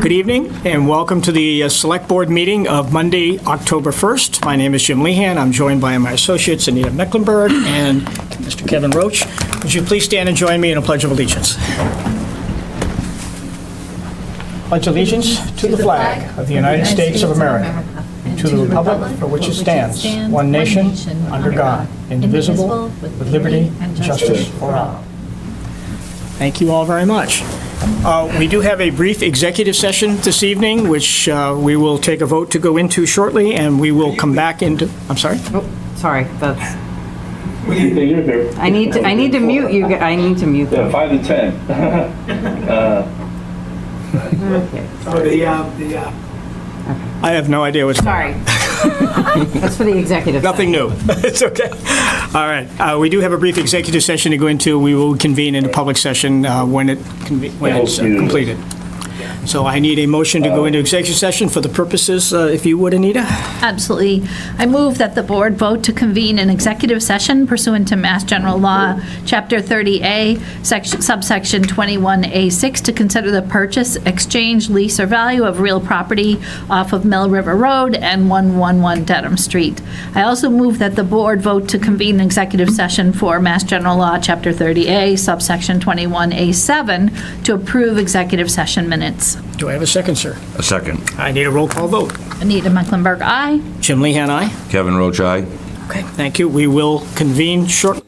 Good evening, and welcome to the Select Board meeting of Monday, October 1st. My name is Jim Lehan. I'm joined by my associates, Anita Mecklenburg and Mr. Kevin Roach. Would you please stand and join me in a Pledge of Allegiance? Pledge allegiance to the flag of the United States of America and to the republic for which it stands, one nation, under God, indivisible, with liberty and justice for all. Thank you all very much. We do have a brief executive session this evening, which we will take a vote to go into shortly, and we will come back into, I'm sorry? Oh, sorry, that's... I need to mute you. I need to mute them. 5 to 10. Okay. I have no idea what's going on. Sorry. That's for the executive. Nothing new. It's okay. All right. We do have a brief executive session to go into. We will convene in a public session when it's completed. So I need a motion to go into executive session for the purposes, if you would, Anita? Absolutely. I move that the board vote to convene an executive session pursuant to Mass General Law, Chapter 30A, subsection 21A6, to consider the purchase, exchange, lease, or value of real property off of Mill River Road and 111 Dedham Street. I also move that the board vote to convene an executive session for Mass General Law, Chapter 30A, subsection 21A7, to approve executive session minutes. Do I have a second, sir? A second. I need a roll call vote. Anita Mecklenburg, aye. Jim Lehan, aye. Kevin Roach, aye. Okay, thank you. We will convene shortly.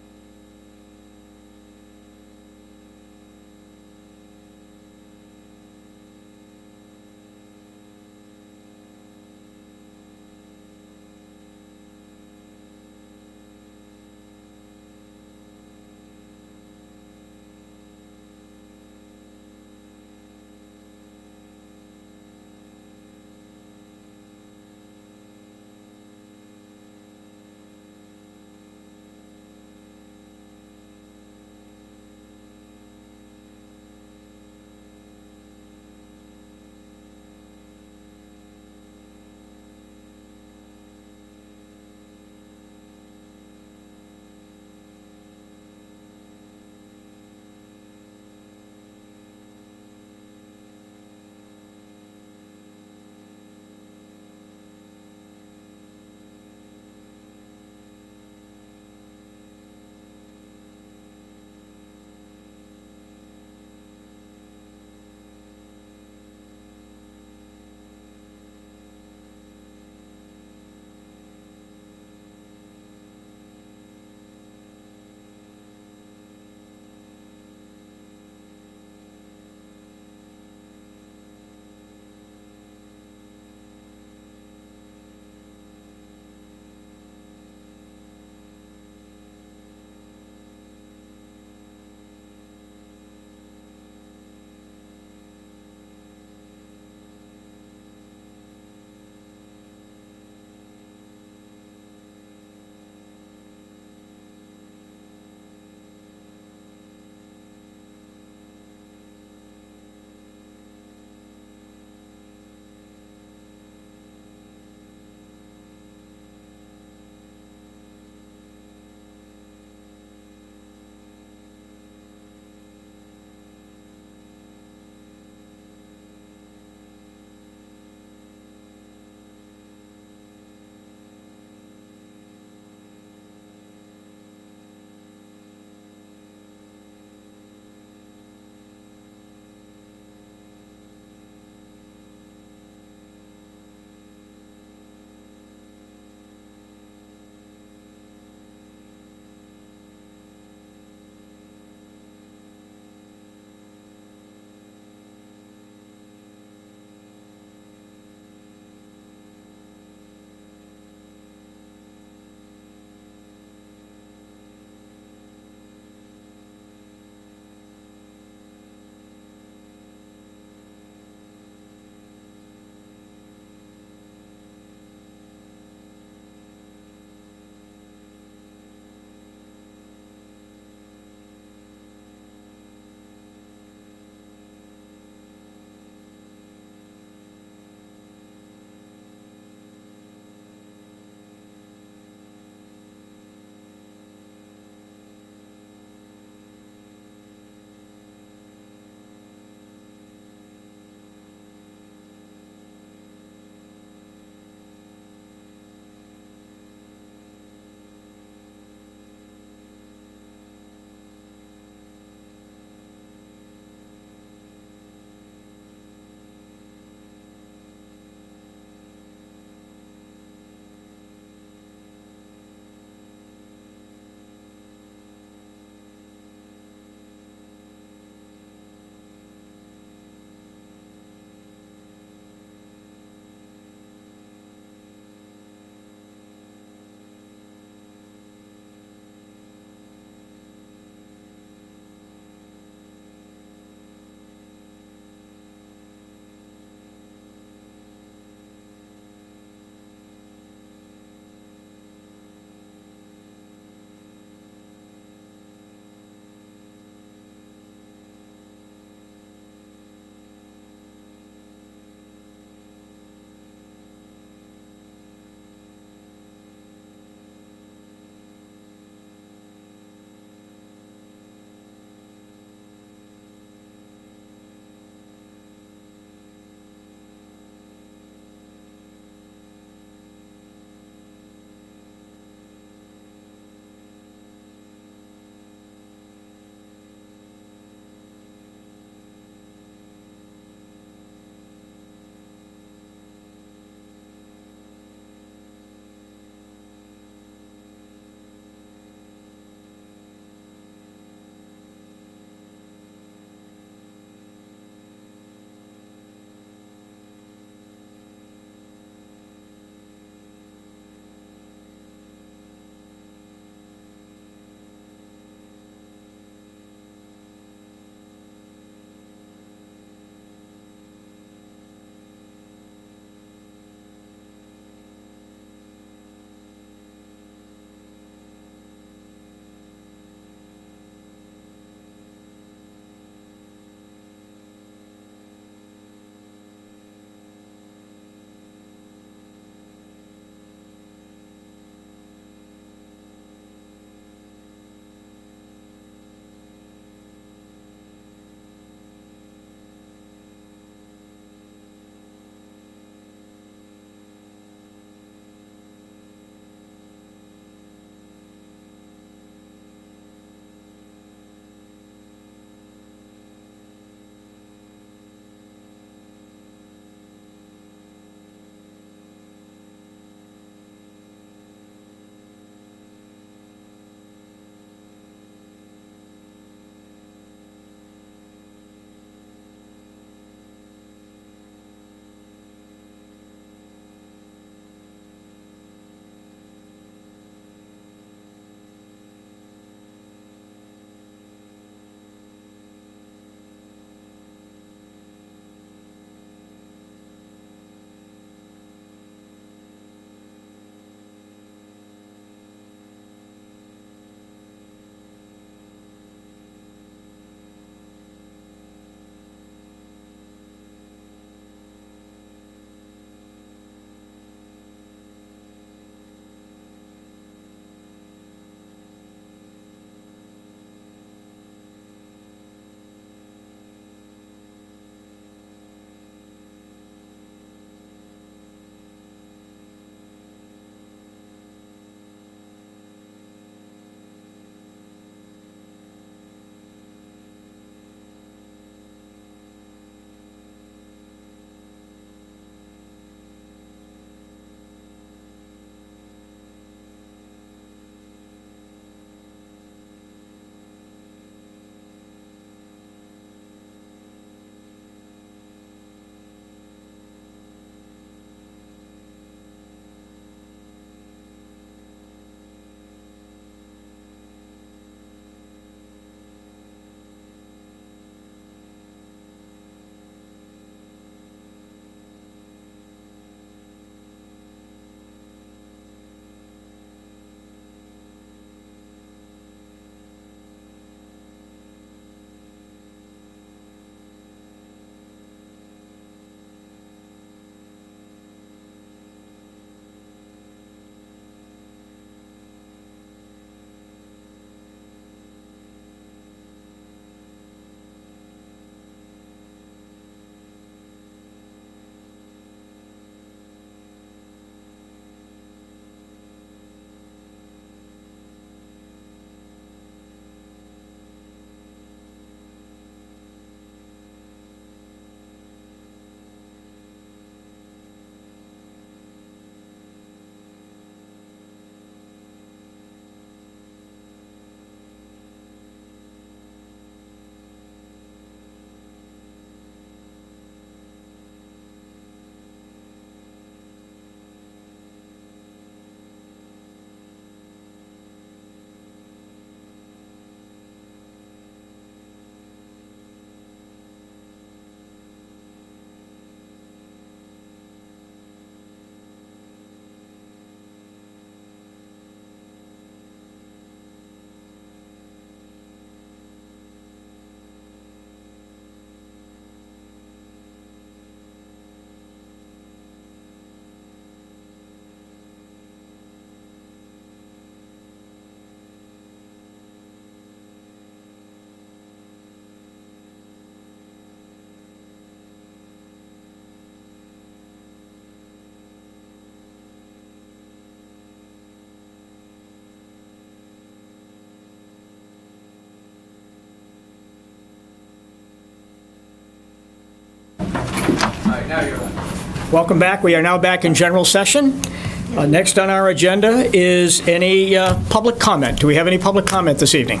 Welcome back. We are now back in general session. Next on our agenda is any public comment. Do we have any public comment this evening?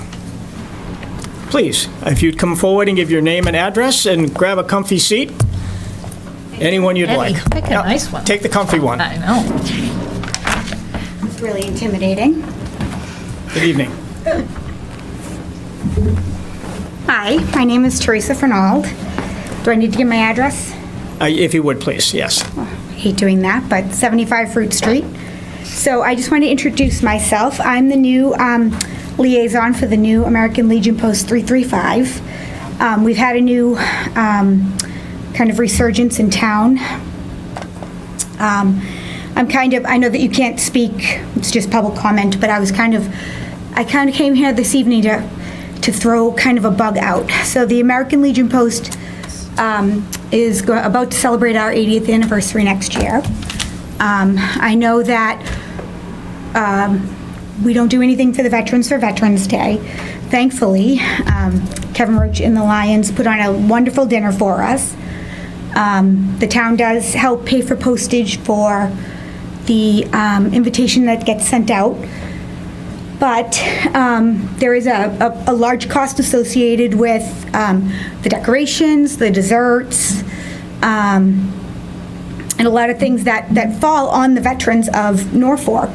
Please, if you'd come forward and give your name and address and grab a comfy seat. Anyone you'd Eddie, like. pick a nice one. Take the comfy one. I know. It's really intimidating. Good evening. Hi, my name is Teresa Fernald. Do I need to give my address? If you would, please, yes. I hate doing that, but 75 Fruit Street. So I just want to introduce myself. I'm the new liaison for the new American Legion Post 335. We've had a new kind of resurgence in town. I know that you can't speak, it's just public comment, but I kind of came here this evening to throw kind of a bug out. So the American Legion Post is about to celebrate our 80th anniversary next year. I know that we don't do anything for the veterans for Veterans Day. Thankfully, Kevin Roach and the Lions put on a wonderful dinner for us. The town does help pay for postage for the invitation that gets sent out. But there is a large cost associated with the decorations, the desserts, and a lot of things that fall on the veterans of Norfolk.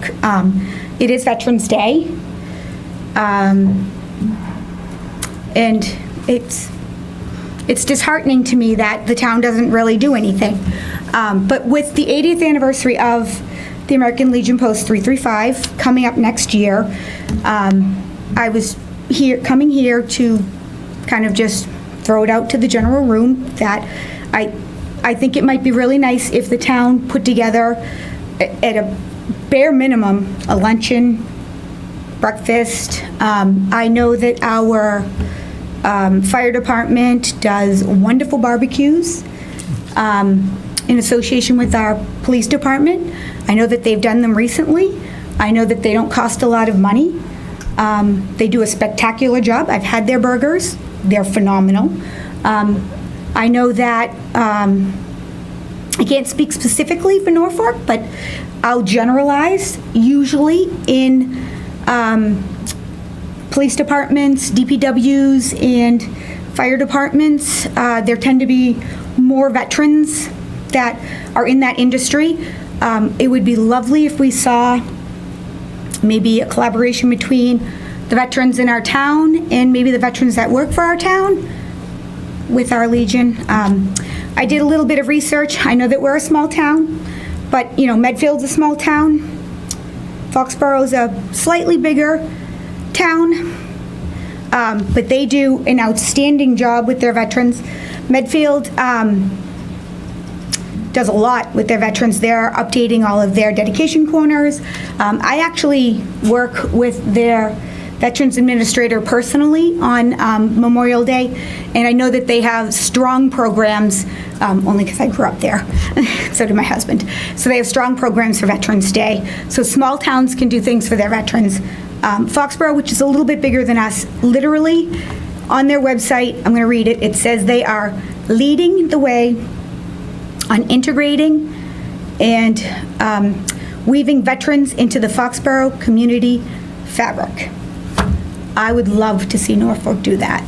It is Veterans Day, and it's disheartening to me that the town doesn't really do anything. But with the 80th anniversary of the American Legion Post 335 coming up next year, I was coming here to kind of just throw it out to the general room that I think it might be really nice if the town put together, at a bare minimum, a luncheon, breakfast. I know that our fire department does wonderful barbecues in association with our police department. I know that they've done them recently. I know that they don't cost a lot of money. They do a spectacular job. I've had their burgers. They're phenomenal. I know that, I can't speak specifically for Norfolk, but I'll generalize. Usually in police departments, DPWs, and fire departments, there tend to be more veterans that are in that industry. It would be lovely if we saw maybe a collaboration between the veterans in our town and maybe the veterans that work for our town with our Legion. I did a little bit of research. I know that we're a small town, but Medfield's a small town. Foxborough's a slightly bigger town, but they do an outstanding job with their veterans. Medfield does a lot with their veterans. They're updating all of their dedication corners. I actually work with their Veterans Administrator personally on Memorial Day, and I know that they have strong programs, only because I grew up there, so did my husband. So they have strong programs for Veterans Day. So small towns can do things for their veterans. Foxborough, which is a little bit bigger than us, literally on their website, I'm going to read it, it says they are leading the way on integrating and weaving veterans into the Foxborough community fabric. I would love to see Norfolk do that.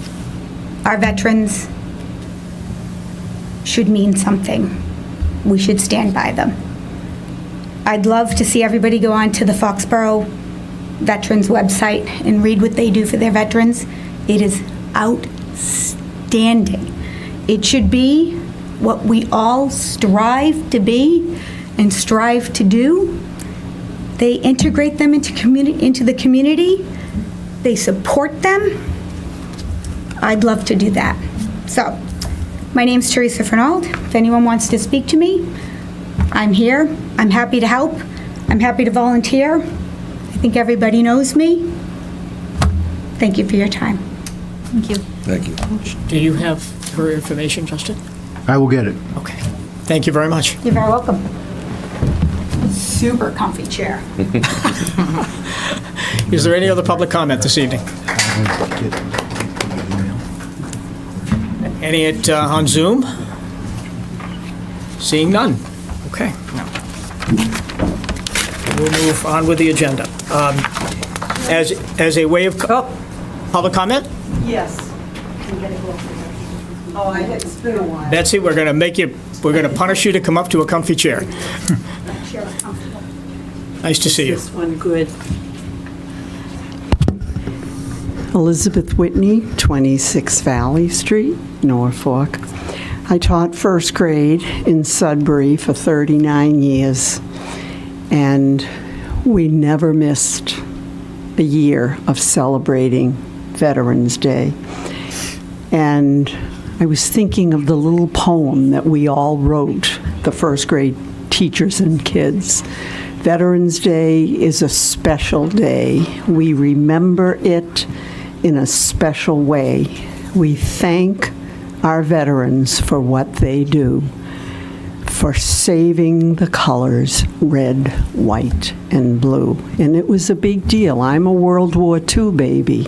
Our veterans should mean something. We should stand by them. I'd love to see everybody go on to the Foxborough Veterans website and read what they do for their veterans. It is outstanding. It should be what we all strive to be and strive to do. They integrate them into the community. They support them. I'd love to do that. So, my name's Teresa Fernald. If anyone wants to speak to me, I'm here. I'm happy to help. I'm happy to volunteer. I think everybody knows me. Thank you for your time. Thank you. Thank you. Do you have her information, Justin? I will get it. Okay. Thank you very much. You're very welcome. Super comfy chair. Is there any other public comment this evening? Any on Zoom? Seeing none. Okay. We'll move on with the agenda. As a way of public comment, Yes. Oh, it's been a while. Betsy, we're going to punish you to come up to a comfy chair. Nice to see you. This one good. Elizabeth Whitney, 26 Valley Street, Norfolk. I taught first grade in Sudbury for 39 years, and we never missed a year of celebrating Veterans Day. And I was thinking of the little poem that we all wrote, the first grade teachers and kids. Veterans Day is a special day. We remember it in a special way. We thank our veterans for what they do, for saving the colors red, white, and blue. And it was a big deal. I'm a World War II baby,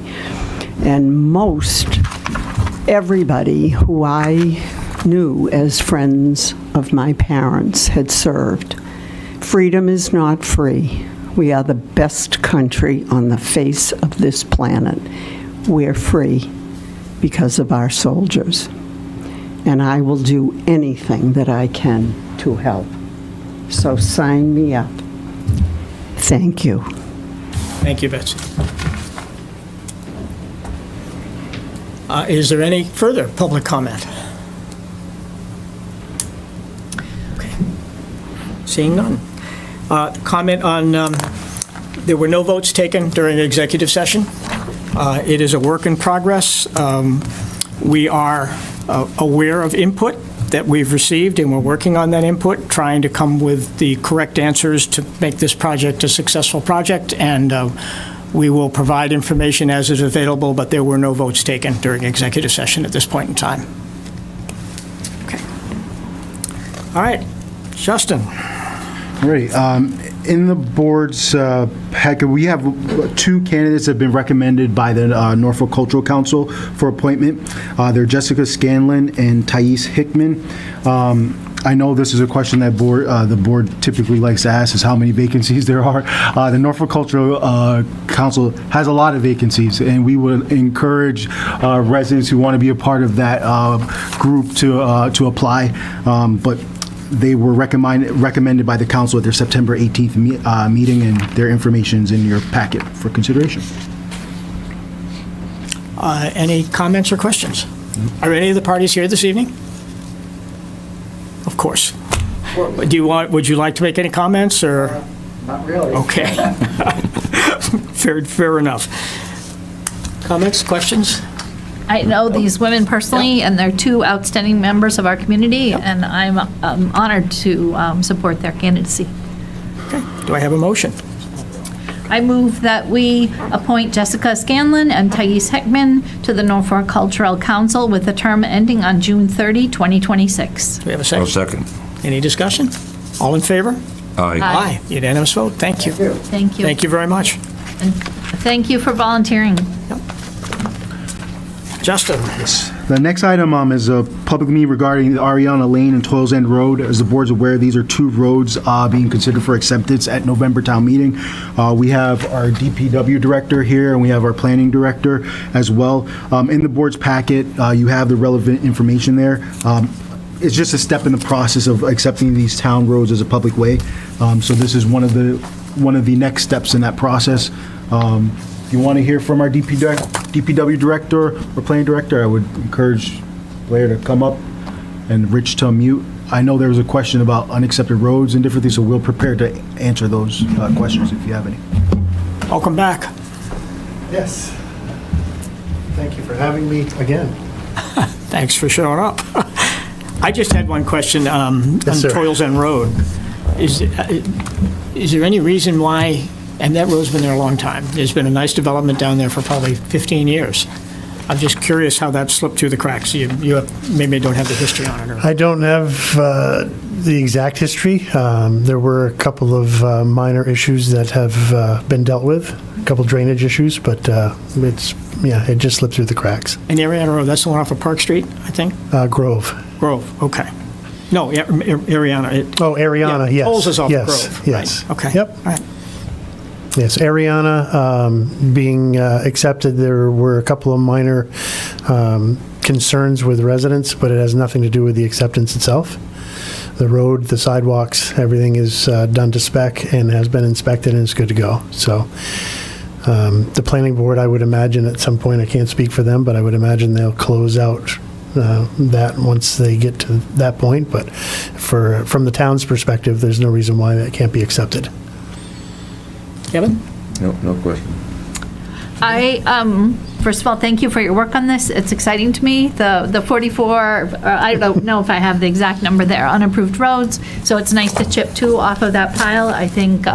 and most everybody who I knew as friends of my parents had served. Freedom is not free. We are the best country on the face of this planet. We're free because of our soldiers. And I will do anything that I can to help. So sign me up. Thank you. Thank you, Betsy. Is there any further public comment? Okay. Seeing none. Comment on, there were no votes taken during the executive session. It is a work in progress. We are aware of input that we've received, and we're working on that input, trying to come with the correct answers to make this project a successful project, and we will provide information as is available, but there were no votes taken during executive session at this point in time. Okay. All right, Justin. All right. In the board's packet, we have two candidates that have been recommended by the Norfolk Cultural Council for appointment. They're Jessica Scanlon and Thais Hickman. I know this is a question that the board typically likes to ask, is how many vacancies there are. The Norfolk Cultural Council has a lot of vacancies, and we would encourage residents who want to be a part of that group to apply. But they were recommended by the council at their September 18th meeting, and their information's in your packet for consideration. Any comments or questions? Are any of the parties here this evening? Of course. Would you like to make any comments, or? Not really. Okay. Fair enough. Comments, questions? I know these women personally, and they're two outstanding members of our community, and I'm honored to support their candidacy. Okay. Do I have a motion? I move that we appoint Jessica Scanlon and Thais Hickman to the Norfolk Cultural Council with a term ending on June 30, 2026. Do we have a I'll second? second. Any discussion? All in favor? Aye. Aye. Unanimous vote. Thank you. Thank you. Thank you very much. And thank you for volunteering. Justin? The next item is a public meeting regarding the Ariana Lane and Toils End Road. As the board's aware, these are two roads being considered for acceptance at November town meeting. We have our DPW director here, and we have our planning director as well. In the board's packet, you have the relevant information there. It's just a step in the process of accepting these town roads as a public way. So this is one of the next steps in that process. If you want to hear from our DPW director or planning director, I would encourage Blair to come up and Rich to unmute. I know there was a question about unaccepted roads and different things, so we'll prepare to answer those questions if you have any. Welcome back. Yes. Thank you for having me again. Thanks for showing up. I just had one question on Yes, sir. Toils End Road. Is there any reason why, and that road's been there a long time, there's been a nice development down there for probably 15 years. I'm just curious how that slipped through the cracks. You maybe don't have the history on it. Or, I don't have the exact history. There were a couple of minor issues that have been dealt with, a couple drainage issues, but it just slipped through the cracks. and the Ariana Road, that's the one off of Park Street, I think? Grove. Grove, okay. No, Ariana. Oh, Ariana, yes. Tolles is off yes, Grove. Yes. Right. Okay. Yep. All right. Yes, Ariana being accepted, there were a couple of minor concerns with residents, but it has nothing to do with the acceptance itself. The road, the sidewalks, everything is done to spec and has been inspected and is good to go. So the planning board, I would imagine at some point, I can't speak for them, but I would imagine they'll close out that once they get to that point. But from the town's perspective, there's no reason why that can't be accepted. Kevin? No question. First of all, thank you for your work on this. It's exciting to me. The 44, I don't know if I have the exact number there, unapproved roads. So it's nice to chip 2 off of that pile. I think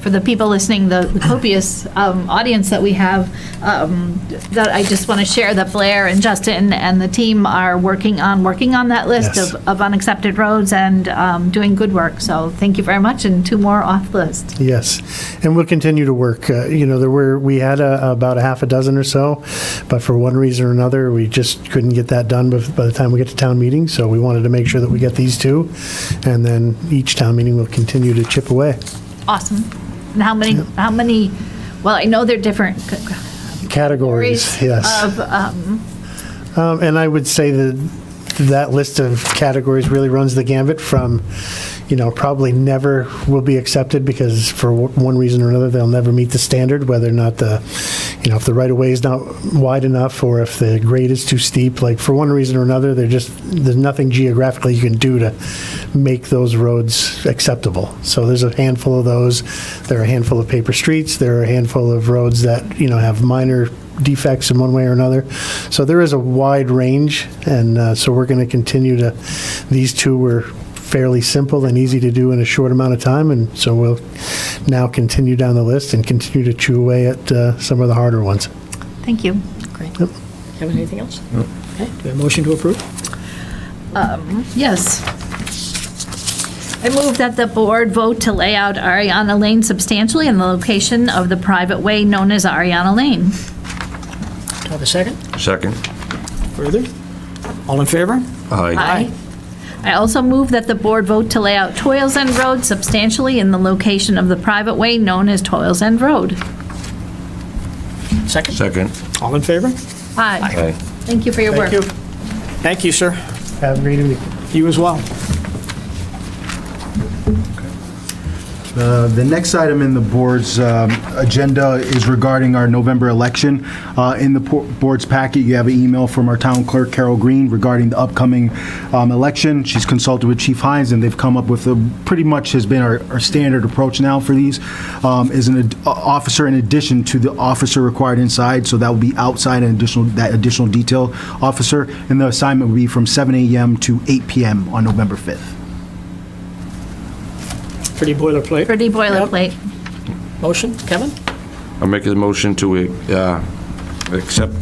for the people listening, the copious audience that we have, that I just want to share that Blair and Justin and the team are working on that list Yes. of unaccepted roads and doing good work. So thank you very much, and 2 more off the list. Yes, and we'll continue to work. We had about a half a dozen or so, but for one reason or another, we just couldn't get that done by the time we get to town meeting. So we wanted to make sure that we get these 2, and then each town meeting will continue to chip away. Awesome. And how many, well, I know they're different Categories, yes. of, And I would say that list of categories really runs the gambit from, probably never will be accepted because for one reason or another, they'll never meet the standard, whether or not if the right-of-way is not wide enough or if the grade is too steep. Like, for one reason or another, there's nothing geographically you can do to make those roads acceptable. So there's a handful of those. There are a handful of paper streets. There are a handful of roads that, have minor defects in one way or another. So there is a wide range, and so we're going to continue to, these 2 were fairly simple and easy to do in a short amount of time, and so we'll now continue down the list and continue to chew away at some of the harder ones. thank you. Great. Kevin, anything else? No. Okay. Do we have a motion to approve? Yes. I move that the board vote to lay out Ariana Lane substantially in the location of the private way known as Ariana Lane. Do I have a second? Second. Further? All in favor? Aye. I also move that the board vote to lay out Toils End Road substantially in the location of the private way known as Toils End Road. Second? Second. All in favor? Aye. Aye. Thank you for your work. Thank you. Thank you, sir. Have a great evening. You as well. The next item in the board's agenda is regarding our November election. In the board's packet, you have an email from our town clerk, Carol Green, regarding the upcoming election. She's consulted with Chief Hines, and they've come up with pretty much has been our standard approach now for these, is an officer in addition to the officer required inside, so that will be outside and that additional detail officer, and the assignment will be from 7 a.m. to 8 p.m. on November 5th. Pretty boilerplate. Pretty boilerplate. Motion, Kevin? I'll make a motion to accept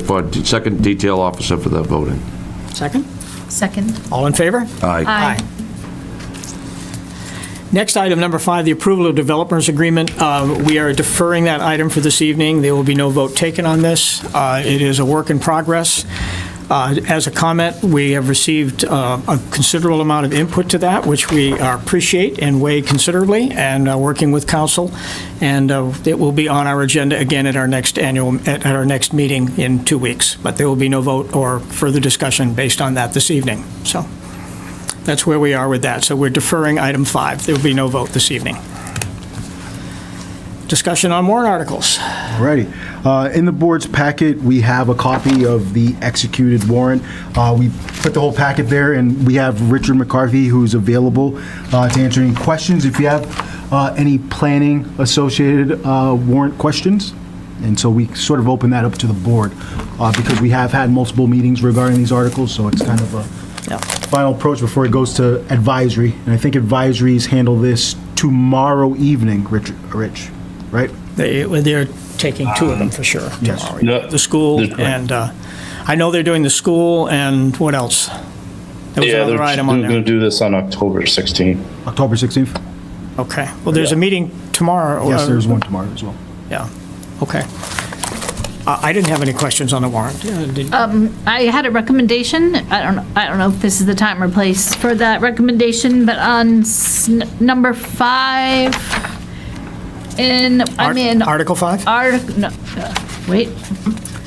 for second detail officer for the voting. Second? Second. All in favor? Aye. Next item, number 5, the approval of developers agreement. We are deferring that item for this evening. There will be no vote taken on this. It is a work in progress. As a comment, we have received a considerable amount of input to that, which we appreciate and weigh considerably, and working with council, and it will be on our agenda again at our next meeting in 2 weeks. But there will be no vote or further discussion based on that this evening. So that's where we are with that. So we're deferring item 5. There will be no vote this evening. Discussion on warrant articles. Alrighty. In the board's packet, we have a copy of the executed warrant. We put the whole packet there, and we have Richard McCarthy, who's available to answer any questions. If you have any planning associated warrant questions. And so we sort of open that up to the board because we have had multiple meetings regarding these articles, so it's kind of a final approach before it goes to advisory. And I think advisories handle this tomorrow evening, Rich, right? They're taking 2 of them for sure. Yes. Tomorrow. No, The school, there's- and I know they're doing the school, and what else? There was Yeah, another they're item on going to there. do this on October 16th. October 16th? Okay, well, there's a meeting tomorrow. Yes, there's one tomorrow as well. Yeah, okay. I didn't have any questions on the warrant. I had a recommendation. I don't know if this is the time or place for that recommendation, but on number 5, I'm in Article 5? wait.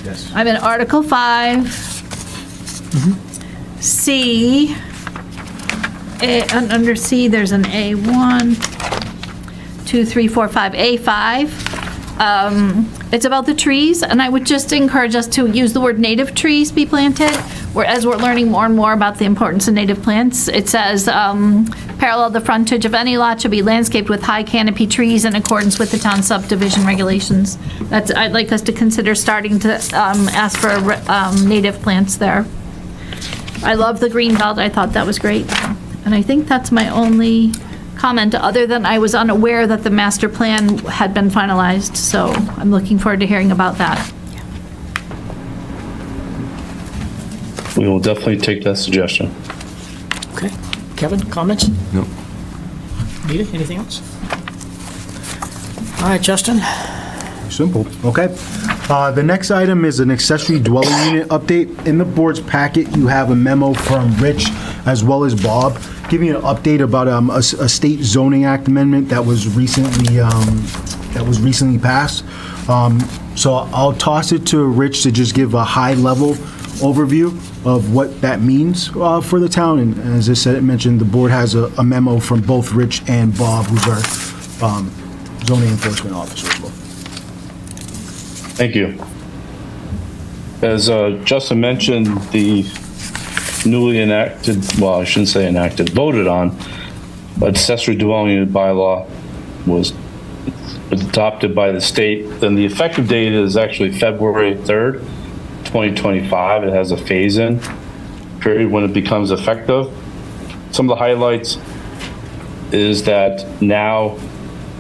Yes. I'm in Article 5. C. Under C, there's an A1, 2, 3, 4, 5, A5. It's about the trees, and I would just encourage us to use the word native trees be planted, as we're learning more and more about the importance of native plants. It says, parallel the frontage of any lot should be landscaped with high canopy trees in accordance with the town subdivision regulations. I'd like us to consider starting to ask for native plants there. I love the green belt. I thought that was great. And I think that's my only comment, other than I was unaware that the master plan had been finalized, so I'm looking forward to hearing about that. We will definitely take that suggestion. Okay. Kevin, comments? No. Nita, anything else? All right, Justin? Simple, okay. The next item is an accessory dwelling unit update. In the board's packet, you have a memo from Rich as well as Bob, giving an update about a state zoning act amendment that was recently passed. So I'll toss it to Rich to just give a high-level overview of what that means for the town. And as I said, it mentioned the board has a memo from both Rich and Bob, who's our zoning enforcement officer as well. Thank you. As Justin mentioned, the newly enacted, well, I shouldn't say enacted, voted on, accessory dwelling unit bylaw was adopted by the state. Then the effective date is actually February 3rd, 2025. It has a phase-in period when it becomes effective. Some of the highlights is that now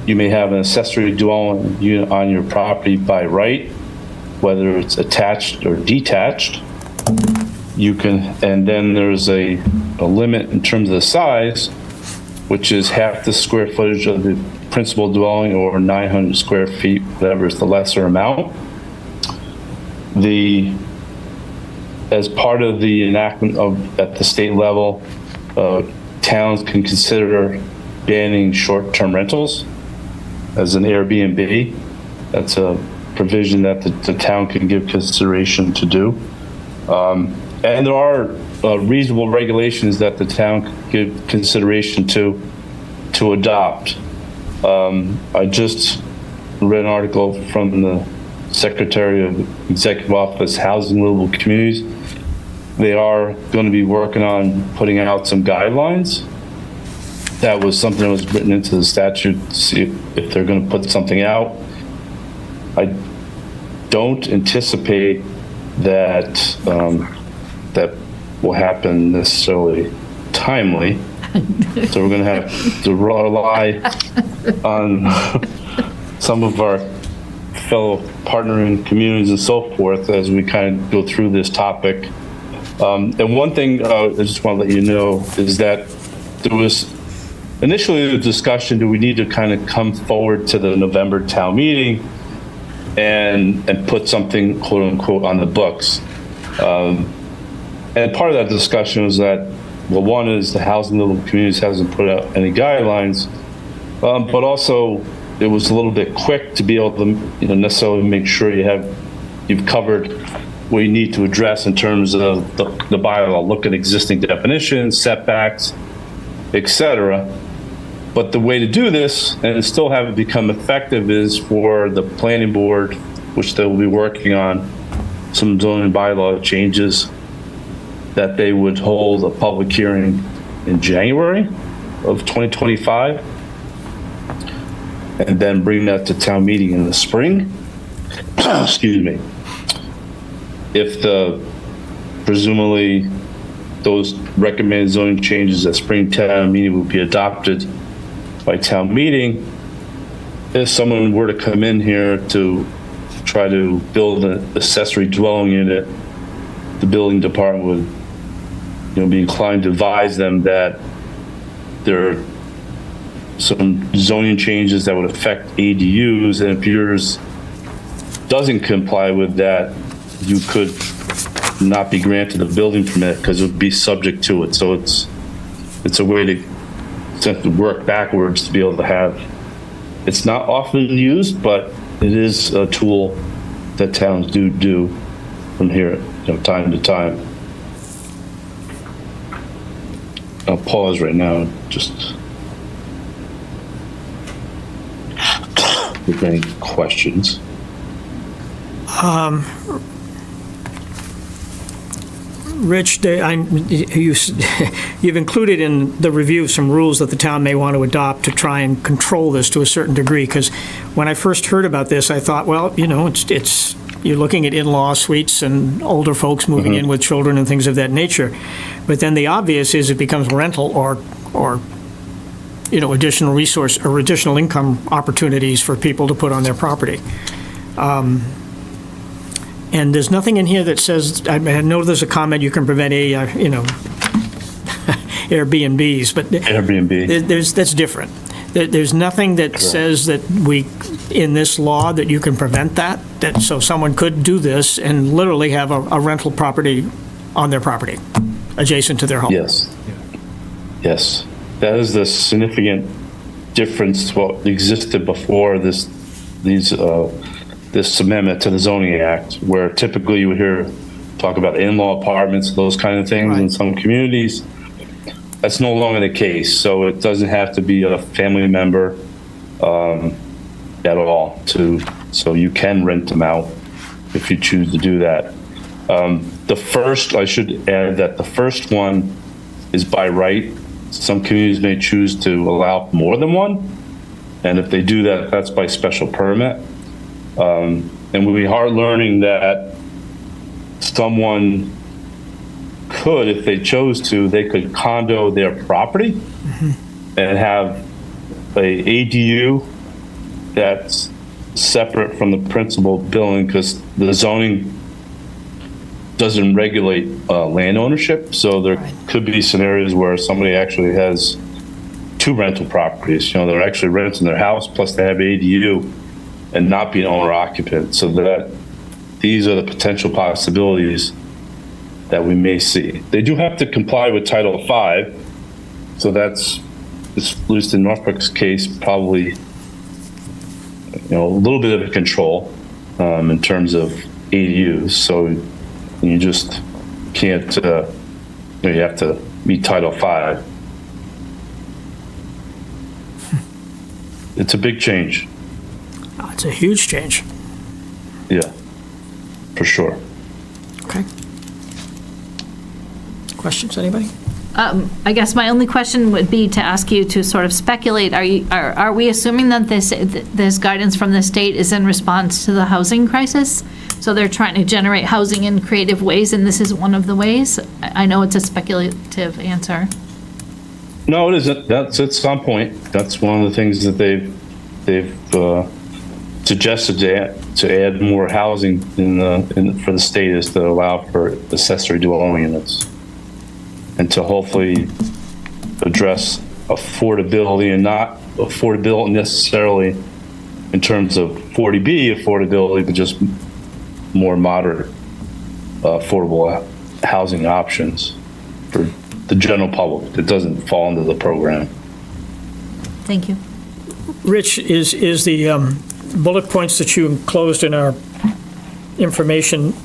you may have an accessory dwelling unit on your property by right, whether it's attached or detached. You can, and then there's a limit in terms of the size, which is half the square footage of the principal dwelling or 900 square feet, whatever is the lesser amount. As part of the enactment at the state level, towns can consider banning short-term rentals as an Airbnb. That's a provision that the town can give consideration to do. And there are reasonable regulations that the town can give consideration to adopt. I just read an article from the Secretary of Executive Office, Housing and Livable Communities. They are going to be working on putting out some guidelines. That was something that was written into the statute to see if they're going to put something out. I don't anticipate that that will happen necessarily timely. So we're going to have to rely on some of our fellow partnering communities and so forth as we kind of go through this topic. And one thing I just want to let you know is that there was initially the discussion, do we need to kind of come forward to the November town meeting and put something, quote unquote, on the books? And part of that discussion was that, well, one is the Housing and Livable Communities hasn't put out any guidelines, but also it was a little bit quick to be able to, necessarily make sure you've covered what you need to address in terms of the bylaw, look at existing definitions, setbacks, etc. But the way to do this and still have it become effective is for the planning board, which they will be working on some zoning bylaw changes, that they would hold a public hearing in January of 2025 and then bring that to town meeting in the spring. Excuse me. If presumably those recommended zoning changes at spring town meeting will be adopted by town meeting, if someone were to come in here to try to build an accessory dwelling unit, the building department would be inclined to advise them that there are some zoning changes that would affect ADUs, and if yours doesn't comply with that, you could not be granted a building permit because it would be subject to it. So it's a way to work backwards to be able to have. It's not often used, but it is a tool that towns do from here, time to time. I'll pause right now, just if any questions. Rich, you've included in the review some rules that the town may want to adopt to try and control this to a certain degree, because when I first heard about this, I thought, well, it's you're looking at in-law suites and older folks moving in with children and things of that nature. But then the obvious is it becomes rental or additional resource or additional income opportunities for people to put on their property. And there's nothing in here that says, I know there's a comment you can prevent Airbnbs, but Airbnb. That's different. There's nothing that says that in this law that you can prevent that so someone could do this and literally have a rental property on their property, adjacent to their home. Yes. Yes. That is the significant difference to what existed before this amendment to the zoning act, where typically you would hear talk about in-law apartments, those kind of things in some communities. That's no longer the case. So it doesn't have to be a family member at all so you can rent them out if you choose to do that. I should add that the first one is by right. Some communities may choose to allow more than one. And if they do that, that's by special permit. And we are learning that someone could, if they chose to, they could condo their property and have a ADU that's separate from the principal building, because the zoning doesn't regulate land ownership. So there could be scenarios where somebody actually has two rental properties. They're actually renting their house plus they have ADU and not be an owner occupant. So that these are the potential possibilities that we may see. They do have to comply with Title V. So that's, at least in Norfolk's case, probably a little bit of a control in terms of ADUs. So you just can't, you have to meet Title V. It's a big change. It's a huge change. Yeah, for sure. Okay. Questions, anybody? I guess my only question would be to ask you to sort of speculate. Are we assuming that this guidance from the state is in response to the housing crisis? So they're trying to generate housing in creative ways, and this is one of the ways? I know it's a speculative answer. No, it isn't. That's at some point. That's one of the things that they've suggested to add more housing for the state, is to allow for accessory dwelling units, and to hopefully address affordability, and not affordability necessarily in terms of 40B affordability, but just more moderate affordable housing options for the general public that doesn't fall into the program. Thank you. Rich, is the bullet points that you enclosed in our information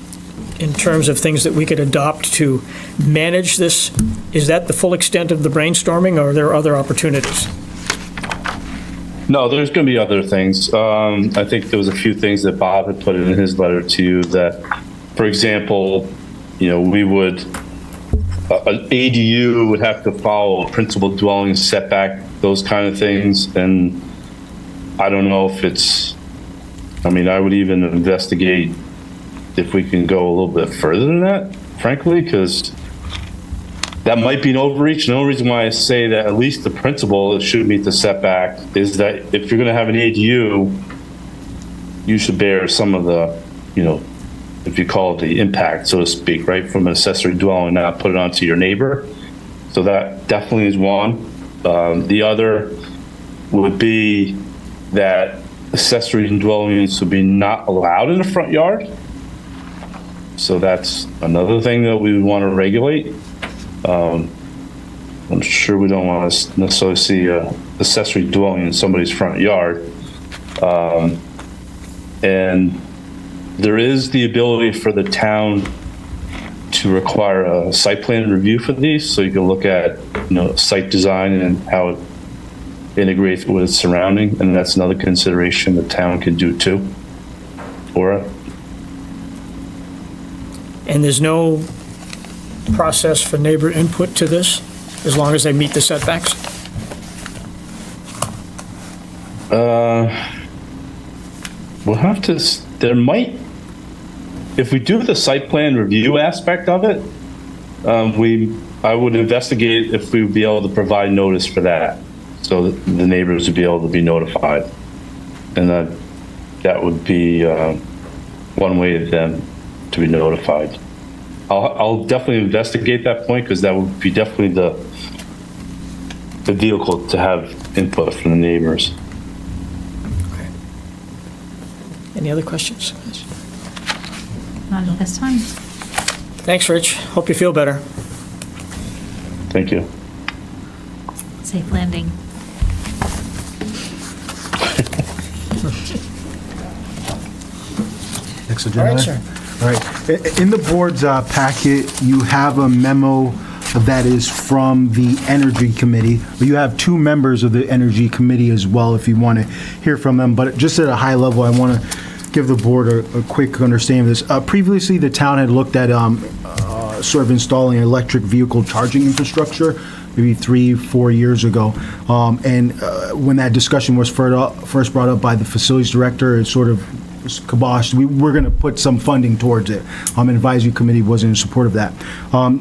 in terms of things that we could adopt to manage this, is that the full extent of the brainstorming, or are there other opportunities? No, there's going to be other things. I think there was a few things that Bob had put in his letter to you that, for example, we would, an ADU would have to follow a principal dwelling setback, those kind of things. And I don't know if I would even investigate if we can go a little bit further than that, frankly, because that might be an overreach. The only reason why I say that at least the principal should meet the setback is that if you're going to have an ADU, you should bear some of the, if you call it the impact, so to speak, right, from an accessory dwelling, not put it onto your neighbor. So that definitely is one. The other would be that accessory dwelling units would be not allowed in the front yard. So that's another thing that we would want to regulate. I'm sure we don't want to necessarily see a accessory dwelling in somebody's front yard. And there is the ability for the town to require a site plan review for these, so you can look at, site design and how it integrates with its surrounding, and that's another consideration the town can do too. Or And there's no process for neighbor input to this, as long as they meet the setbacks? we'll have to, there might, if we do the site plan review aspect of it, I would investigate if we would be able to provide notice for that, so that the neighbors would be able to be notified. And that would be one way of them to be notified. I'll definitely investigate that point, because that would be definitely the vehicle to have input from the neighbors. Okay. Any other questions? Not at this time. Thanks, Rich. Hope you feel better. Thank you. Safe landing. Next All agenda. right, sir. All right. In the board's packet, you have a memo that is from the Energy Committee. You have two members of the Energy Committee as well, if you want to hear from them. But just at a high level, I want to give the board a quick understanding of this. Previously, the town had looked at sort of installing electric vehicle charging infrastructure, maybe 3-4 years ago. When that discussion was first brought up by the facilities director, it sort of was kiboshed. We were going to put some funding towards it. An advisory committee wasn't in support of that.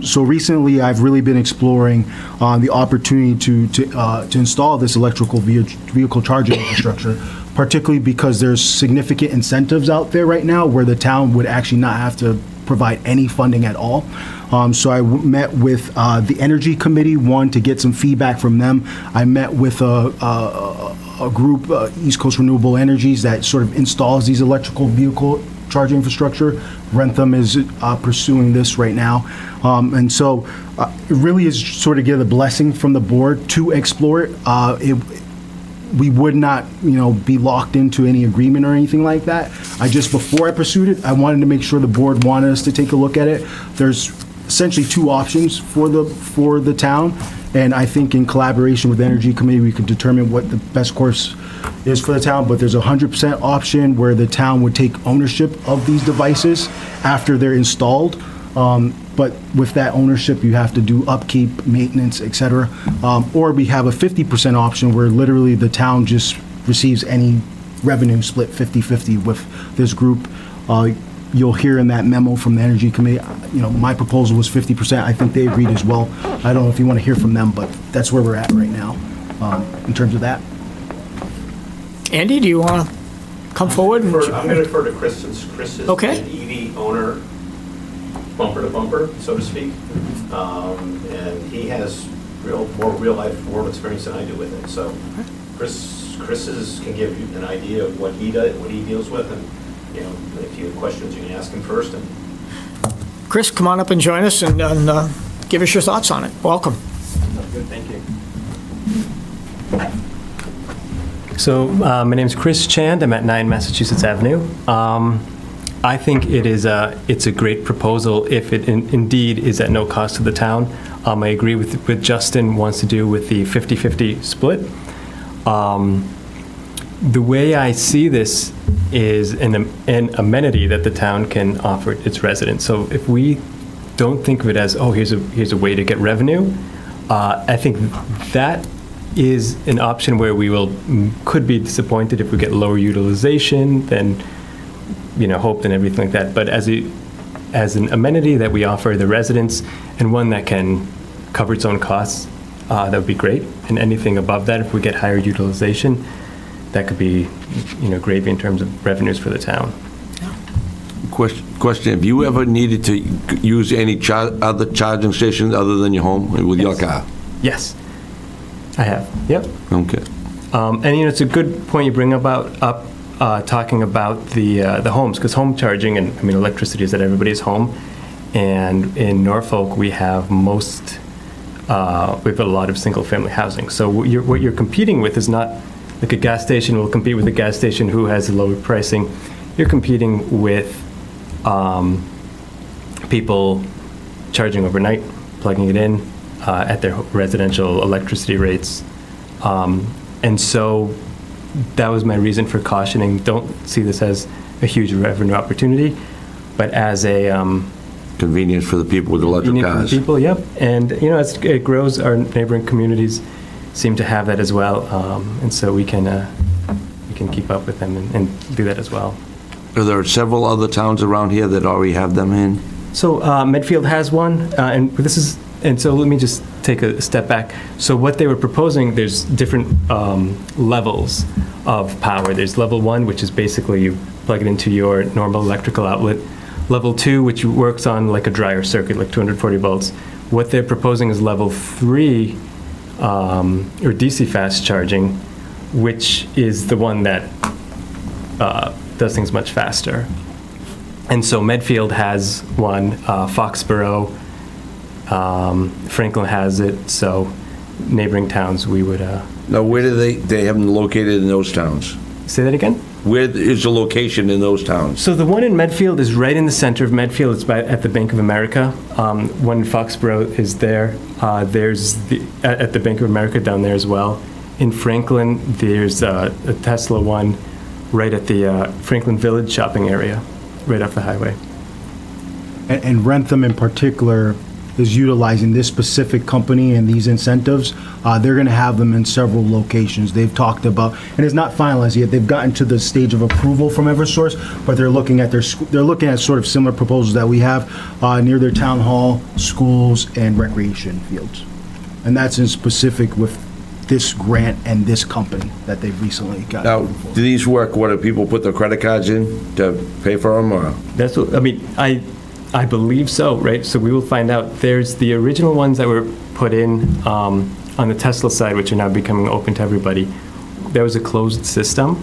So recently, I've really been exploring the opportunity to install this electrical vehicle charging infrastructure, particularly because there's significant incentives out there right now where the town would actually not have to provide any funding at all. So I met with the Energy Committee, one, to get some feedback from them. I met with a group, East Coast Renewable Energies, that sort of installs these electrical vehicle charging infrastructure. Rentham is pursuing this right now. And so it really is sort of get a blessing from the board to explore it. We would not, be locked into any agreement or anything like that. Before I pursued it, I wanted to make sure the board wanted us to take a look at it. There's essentially two options for the town, and I think in collaboration with the Energy Committee, we could determine what the best course is for the town. But there's a 100% option where the town would take ownership of these devices after they're installed. But with that ownership, you have to do upkeep, maintenance, et cetera. Or we have a 50% option where literally the town just receives any revenue split 50-50 with this group. You'll hear in that memo from the Energy Committee, my proposal was 50%. I think they agreed as well. I don't know if you want to hear from them, but that's where we're at right now in terms of that. Andy, do you want to come forward? I'm going to refer to Chris, since Chris is Okay. an EV owner, bumper to bumper, so to speak. And he has more real life world experience than I do with it. So Chris can give you an idea of what he does, what he deals with, and if you have questions, you can ask him first. And Chris, come on up and join us and give us your thoughts on it. Welcome. Good, thank you. So my name's Chris Chand. I'm at 9 Massachusetts Avenue. I think it's a great proposal if it indeed is at no cost to the town. I agree with Justin wants to do with the 50-50 split. The way I see this is an amenity that the town can offer its residents. So if we don't think of it as, here's a way to get revenue, I think that is an option where we could be disappointed if we get lower utilization than hoped and everything like that. But as an amenity that we offer the residents, and one that can cover its own costs, that would be great. And anything above that, if we get higher utilization, that could be gravy in terms of revenues for the town. Question, have you ever needed to use any other charging stations other than your home with your car? Yes, I have. Yep. Okay. And it's a good point you bring up talking about the homes, because home charging and, I mean, electricity is at everybody's home. And in Norfolk, we have we have a lot of single-family housing. So what you're competing with is not like a gas station will compete with a gas station who has lower pricing. You're competing with people charging overnight, plugging it in at their residential electricity rates. And so that was my reason for cautioning. Don't see this as a huge revenue opportunity, but as a Convenience for the people with electric convenient for cars. the people, yep. And as it grows, our neighboring communities seem to have that as well, and so we can keep up with them and do that as well. Are there several other towns around here that already have them in? So Medfield has one, and so let me just take a step back. So what they were proposing, there's different levels of power. There's level 1, which is basically you plug it into your normal electrical outlet. Level 2, which works on like a dryer circuit, like 240 volts. What they're proposing is level 3, or DC fast charging, which is the one that does things much faster. And so Medfield has one, Foxborough, Franklin has it, so neighboring towns we would... Now, where do they have them located in those towns? Say that again? Where is the location in those towns? So the one in Medfield is right in the center of Medfield. It's at the Bank of America. One in Foxborough is there. There's at the Bank of America down there as well. In Franklin, there's a Tesla one right at the Franklin Village shopping area, right off the highway. And Rentham in particular is utilizing this specific company and these incentives. They're going to have them in several locations. They've talked about, and it's not finalized yet. They've gotten to the stage of approval from Eversource, but they're looking at sort of similar proposals that we have near their town hall, schools, and recreation fields. And that's in specific with this grant and this company that they've recently got. Now, do these work? What do people put their credit cards in to pay for them, or? That's what, I mean, I believe so, right? So we will find out. There's the original ones that were put in on the Tesla side, which are now becoming open to everybody. There was a closed system.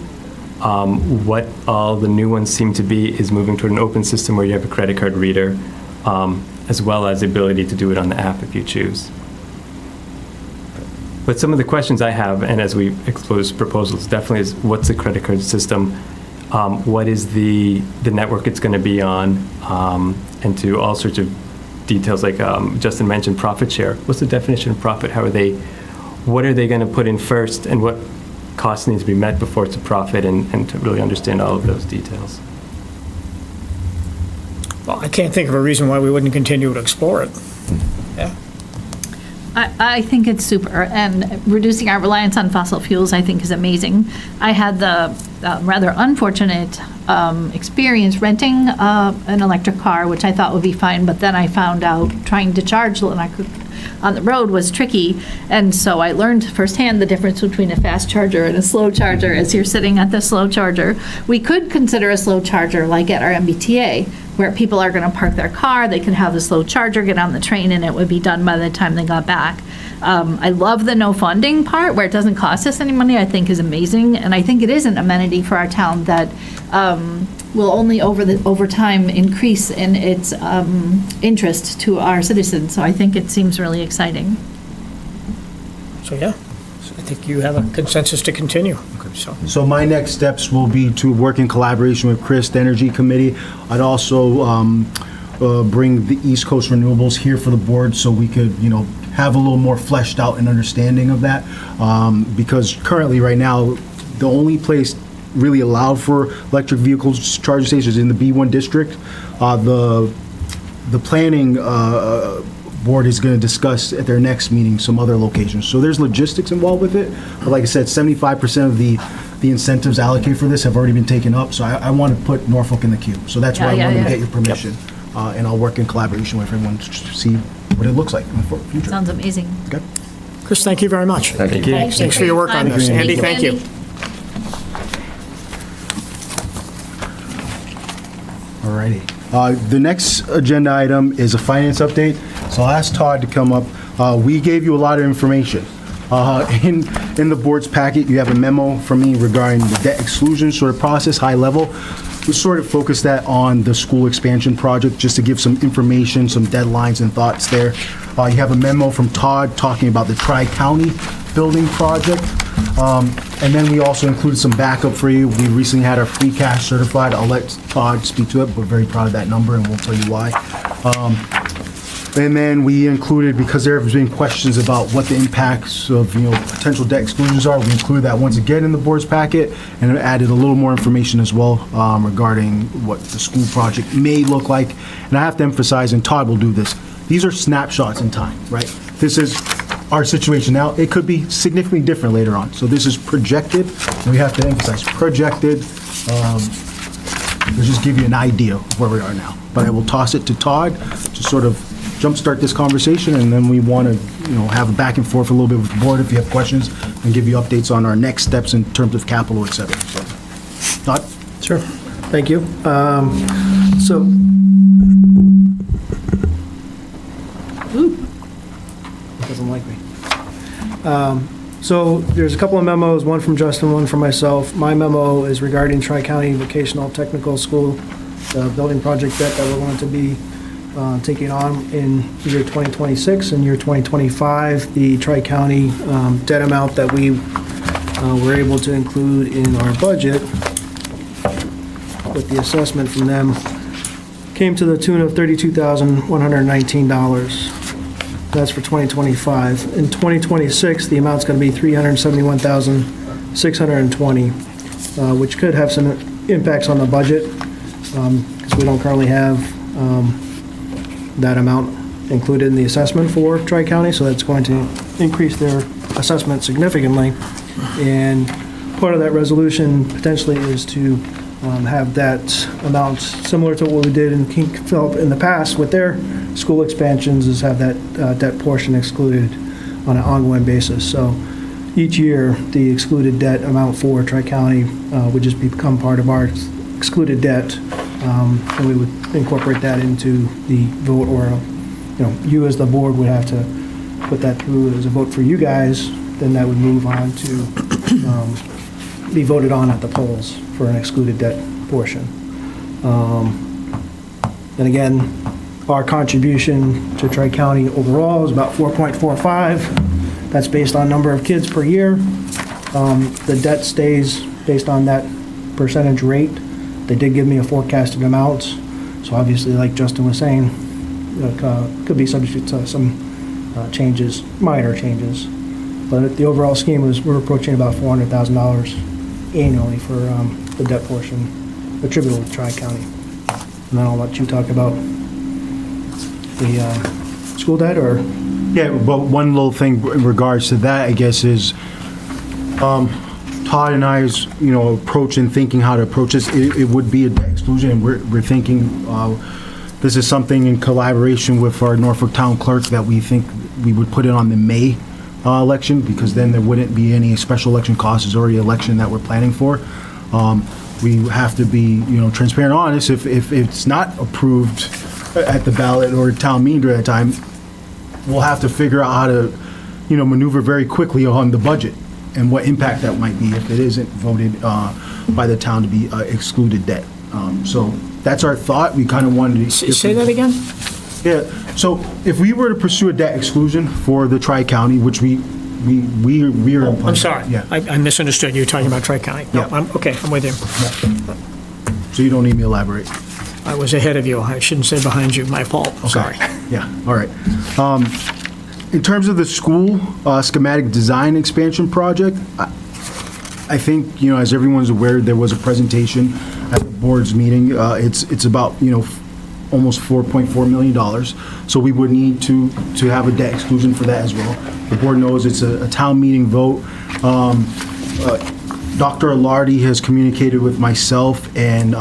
What all the new ones seem to be is moving toward an open system where you have a credit card reader, as well as the ability to do it on the app if you choose. But some of the questions I have, and as we explore this proposals, definitely is what's the credit card system? What is the network it's going to be on? And to all sorts of details like Justin mentioned profit share. What's the definition of profit? What are they going to put in first, and what costs need to be met before it's a profit, and to really understand all of those details. Well, I can't think of a reason why we wouldn't continue to explore it. Yeah. I think it's super, and reducing our reliance on fossil fuels, I think, is amazing. I had the rather unfortunate experience renting an electric car, which I thought would be fine, but then I found out trying to charge on the road was tricky, and so I learned firsthand the difference between a fast charger and a slow charger as you're sitting at the slow charger. We could consider a slow charger like at our MBTA, where people are going to park their car, they could have the slow charger, get on the train, and it would be done by the time they got back. I love the no funding part, where it doesn't cost us any money, I think is amazing, and I think it is an amenity for our town that will only over time increase in its interest to our citizens, so I think it seems really exciting. So, yeah, so I think you have a consensus to continue. So my next steps will be to work in collaboration with Chris, the Energy Committee. I'd also bring the East Coast Renewables here for the board so we could, have a little more fleshed out and understanding of that. Because currently, right now, the only place really allowed for electric vehicles charging stations is in the B1 district. The planning board is going to discuss at their next meeting some other locations. So there's logistics involved with it. But like I said, 75% of the incentives allocated for this have already been taken up. So I want to put Norfolk in the queue. So that's why I wanted to get your permission. And I'll work in collaboration with everyone to see what it looks like in the future. Sounds amazing. Okay. Chris, thank you very much. Thank you. Thanks for your work on this. Andy, thank you. Alrighty. The next agenda item is a finance update. So I'll ask Todd to come up. We gave you a lot of information. In the board's packet, you have a memo from me regarding the debt exclusion sort of process, high level. We sort of focused that on the school expansion project, just to give some information, some deadlines and thoughts there. You have a memo from Todd talking about the Tri-County building project. And then we also included some backup for you. We recently had our free cash certified. I'll let Todd speak to it. We're very proud of that number, and we'll tell you why. And then we included, because there have been questions about what the impacts of, potential debt exclusions are, we included that once again in the board's packet, and added a little more information as well regarding what the school project may look like. And I have to emphasize, and Todd will do this, these are snapshots in time, right? This is our situation now. It could be significantly different later on. So this is projected, and we have to emphasize projected, to just give you an idea of where we are now. But I will toss it to Todd to sort of jumpstart this conversation, and then we want to, have a back and forth a little bit with the board if you have questions, and give you updates on our next steps in terms of capital, et cetera. So, Todd? Sure. Thank you. It doesn't like me. So there's a couple of memos, one from Justin, one from myself. My memo is regarding Tri-County Vocational Technical School, the building project debt that we're going to be taking on in year 2026 and year 2025. The Tri-County debt amount that we were able to include in our budget with the assessment from them came to the tune of $32,119. That's for 2025. In 2026, the amount's going to be $371,620, which could have some impacts on the budget because we don't currently have that amount included in the assessment for Tri-County, so that's going to increase their assessment significantly. And part of that resolution potentially is to have that amount similar to what we did in King Philip in the past with their school expansions, is have that debt portion excluded on an ongoing basis. So each year, the excluded debt amount for Tri-County would just become part of our excluded debt, and we would incorporate that into the vote, or you as the board would have to put that through as a vote for you guys. Then that would move on to be voted on at the polls for an excluded debt portion. And again, our contribution to Tri-County overall is about 4.45. That's based on number of kids per year. The debt stays based on that percentage rate. They did give me a forecasted amount, so obviously, like Justin was saying, it could be subject to some changes, minor changes. But the overall scheme is we're approaching about $400,000 annually for the debt portion attributable to Tri-County. And then I'll let you talk about the school debt, or? Yeah, but one little thing in regards to that, I guess, is Todd and I's, approach and thinking how to approach this. It would be a debt exclusion, and we're thinking this is something in collaboration with our Norfolk Town Clerk that we think we would put it on the May election, because then there wouldn't be any special election costs. It's already an election that we're planning for. We have to be, transparent, honest. If it's not approved at the ballot or town meeting during that time, we'll have to figure out how to, maneuver very quickly on the budget and what impact that might be if it isn't voted by the town to be excluded debt. So that's our thought. We kind of wanted to... Say that again? Yeah, so if we were to pursue a debt exclusion for the Tri-County, which we are... I'm sorry. Yeah. I misunderstood. You were talking about Tri-County. No, Yeah. okay, I'm with you. So you don't need me to elaborate? I was ahead of you. I shouldn't say behind you. My fault. Sorry. Yeah, all right. In terms of the school schematic design expansion project, I think, as everyone's aware, there was a presentation at the board's meeting. It's about, almost $4.4 million. So we would need to have a debt exclusion for that as well. The board knows it's a town meeting vote. Dr. Alardi has communicated with myself and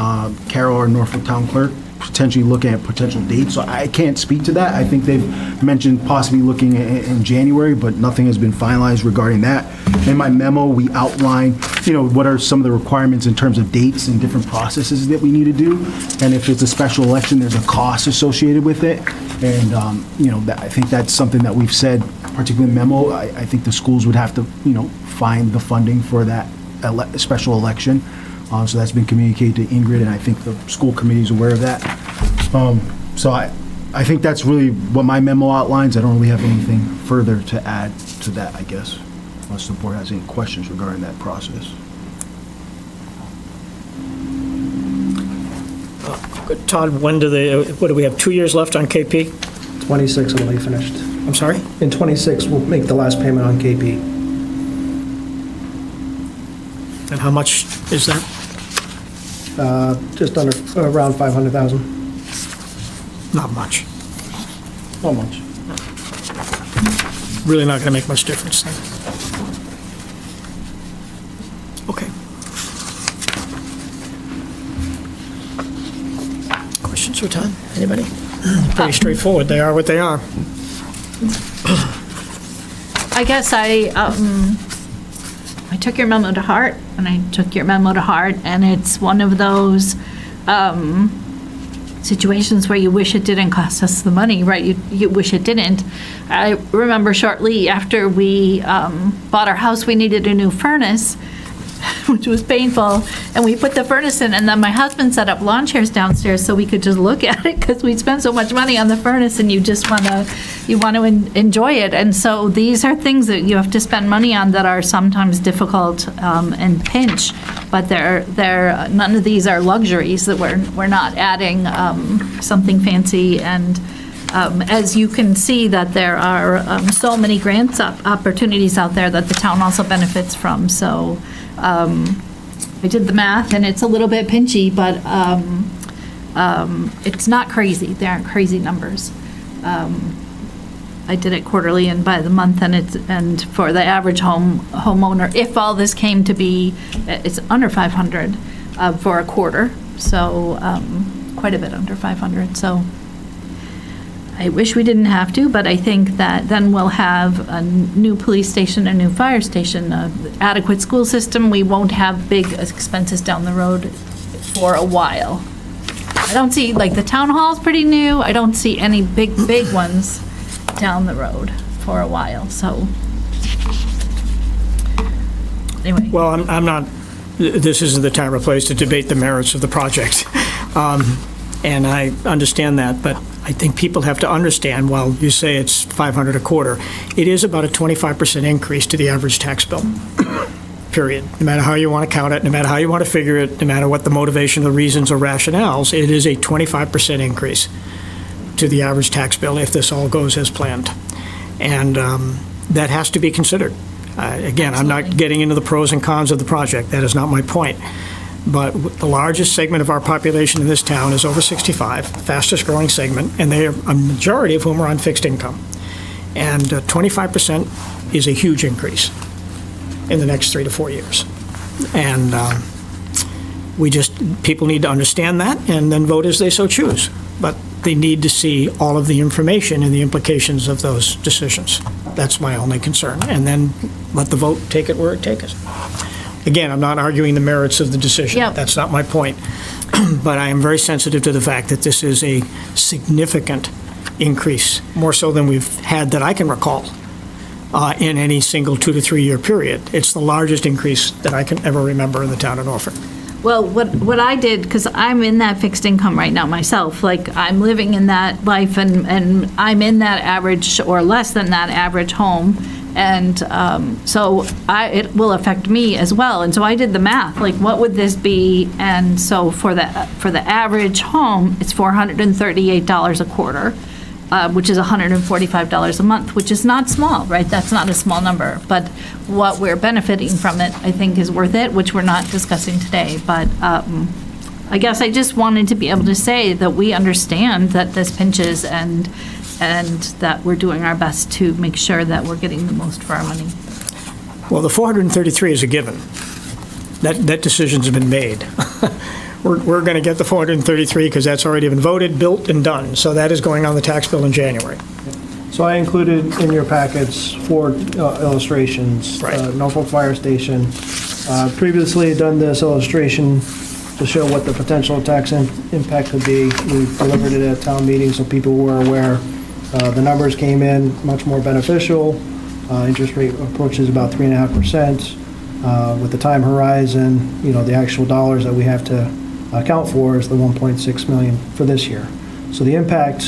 Carol, our Norfolk Town Clerk, potentially looking at potential dates. So I can't speak to that. I think they've mentioned possibly looking in January, but nothing has been finalized regarding that. In my memo, we outline, what are some of the requirements in terms of dates and different processes that we need to do. And if it's a special election, there's a cost associated with it. And, I think that's something that we've said particular memo. I think the schools would have to, find the funding for that special election. So that's been communicated to Ingrid, and I think the school committee is aware of that. So I think that's really what my memo outlines. I don't really have anything further to add to that, I guess, unless the board has any questions regarding that process. Todd, what do we have, 2 years left on KP? 26 will be finished. I'm sorry? In 26, we'll make the last payment on KP. And how much is that? Just under, around 500,000. Not much. Not much. Really not going to make much difference then. Okay. Questions for Todd? Anybody? Pretty straightforward. They are what they are. I guess I took your memo to heart, and it's one of those situations where you wish it didn't cost us the money, right? You wish it didn't. I remember shortly after we bought our house, we needed a new furnace, which was painful, and we put the furnace in, and then my husband set up lawn chairs downstairs so we could just look at it, because we spent so much money on the furnace, and you just want to enjoy it. And so these are things that you have to spend money on that are sometimes difficult and pinch, but they're none of these are luxuries, that we're not adding something fancy. And as you can see, that there are so many grants opportunities out there that the town also benefits from. So I did the math, and it's a little bit pinchy, but it's not crazy. They aren't crazy numbers. I did it quarterly and by the month, and for the average homeowner, if all this came to be, it's under 500 for a quarter. So quite a bit under 500. So I wish we didn't have to, but I think that then we'll have a new police station, a new fire station, adequate school system. We won't have big expenses down the road for a while. I don't see, like, the town hall's pretty new. I don't see any big ones down the road for a while, so. Anyway. Well, I'm not, this isn't the time or place to debate the merits of the project. And I understand that, but I think people have to understand, while you say it's 500 a quarter, it is about a 25% increase to the average tax bill, period. No matter how you want to count it, no matter how you want to figure it, no matter what the motivation, the reasons, or rationales, it is a 25% increase to the average tax bill if this all goes as planned. And that has to be considered. Again, I'm not getting into the pros and cons of the project. That is not my point. But the largest segment of our population in this town is over 65, fastest growing segment, and they are, a majority of whom are on fixed income. And 25% is a huge increase in the next 3 to 4 years. And people need to understand that and then vote as they so choose. But they need to see all of the information and the implications of those decisions. That's my only concern. And then let the vote take it where it takes it. Again, I'm not arguing the merits of the decision. Yep. That's not my point. But I am very sensitive to the fact that this is a significant increase, more so than we've had that I can recall in any single 2 to 3 year period. It's the largest increase that I can ever remember in the town of Norfolk. Well, what I did, because I'm in that fixed income right now myself, like, I'm living in that life, and I'm in that average or less than that average home. And so it will affect me as well. And so I did the math, like, what would this be? And so for the average home, it's $438 a quarter, which is $145 a month, which is not small, right? That's not a small number. But what we're benefiting from it, I think, is worth it, which we're not discussing today. But I guess I just wanted to be able to say that we understand that this pinches, and that we're doing our best to make sure that we're getting the most for our money. Well, the 433 is a given. That decision's been made. We're going to get the 433 because that's already been voted, built, and done. So that is going on the tax bill in January. So I included in your packets 4 illustrations. Right. Norfolk Fire Station. Previously done this illustration to show what the potential tax impact could be. We delivered it at a town meeting so people were aware. The numbers came in much more beneficial. Interest rate approaches about 3.5%. With the time horizon, the actual dollars that we have to account for is the 1.6 million for this year. So the impact,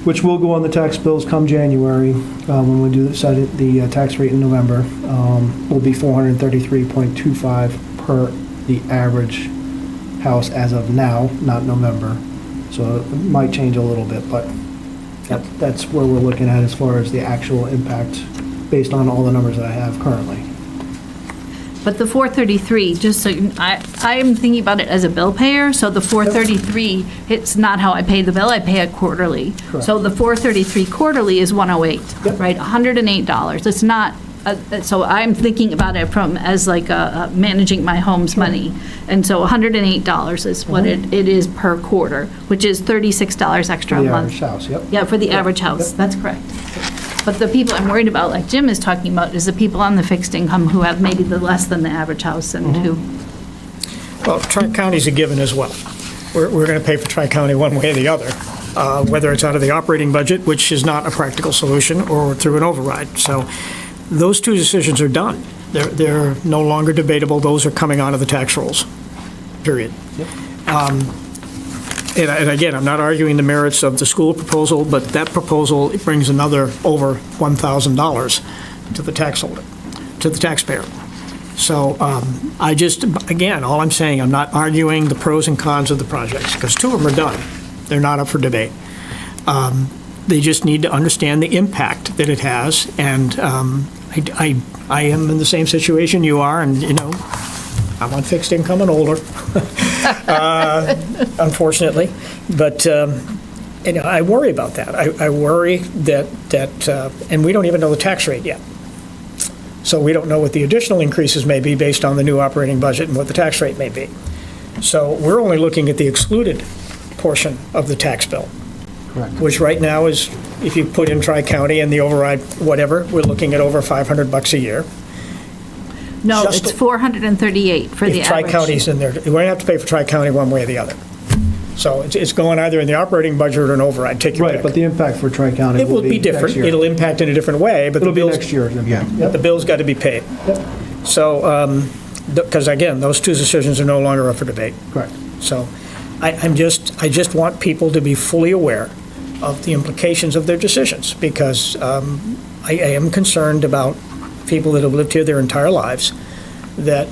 which will go on the tax bills come January, when we do set the tax rate in November, will be $433.25 per the average house as of now, not November. So it might change a little bit, but that's where we're looking at as far as the actual impact based on all the numbers that I have currently. But the 433, just so, I am thinking about it as a bill payer, so the 433, it's not how I pay the bill, I pay it quarterly. Correct. So the 433 quarterly is 108, right, $108. It's not, so I'm thinking about it as like managing my home's money. And so $108 is what it is per quarter, which is $36 extra a The month. average house, yep. Yeah, for the average house, that's correct. But the people I'm worried about, like Jim is talking about, is the people on the fixed income who have maybe the less than the average house and who, Well, Tri-County's a given as well. We're going to pay for Tri-County one way or the other, whether it's out of the operating budget, which is not a practical solution, or through an override. So those two decisions are done. They're no longer debatable. Those are coming out of the tax rolls, period. And again, I'm not arguing the merits of the school proposal, but that proposal brings another over $1,000 to the tax holder, to the taxpayer. So I just, again, all I'm saying, I'm not arguing the pros and cons of the projects, because two of them are done. They're not up for debate. They just need to understand the impact that it has, and I am in the same situation you are, and, I'm on fixed income and older, unfortunately. But, I worry about that. I worry that, and we don't even know the tax rate yet. So we don't know what the additional increases may be based on the new operating budget and what the tax rate may be. So we're only looking at the excluded portion of the tax bill. Correct. Which right now is, if you put in Tri-County and the override, whatever, we're looking at over $500 a year. no, Just it's 438 for the If average. Tri-County's in there, we're going to have to pay for Tri-County one way or the other. So it's going either in the operating budget or an override, take your Right, pick. but the impact for Tri-County It will be next different. year. It'll impact in a different way, but the It'll be bills, next year. but the bill's got to be paid. Yep. So, because again, those two decisions are no longer up for debate. Correct. So I just want people to be fully aware of the implications of their decisions, because I am concerned about people that have lived here their entire lives that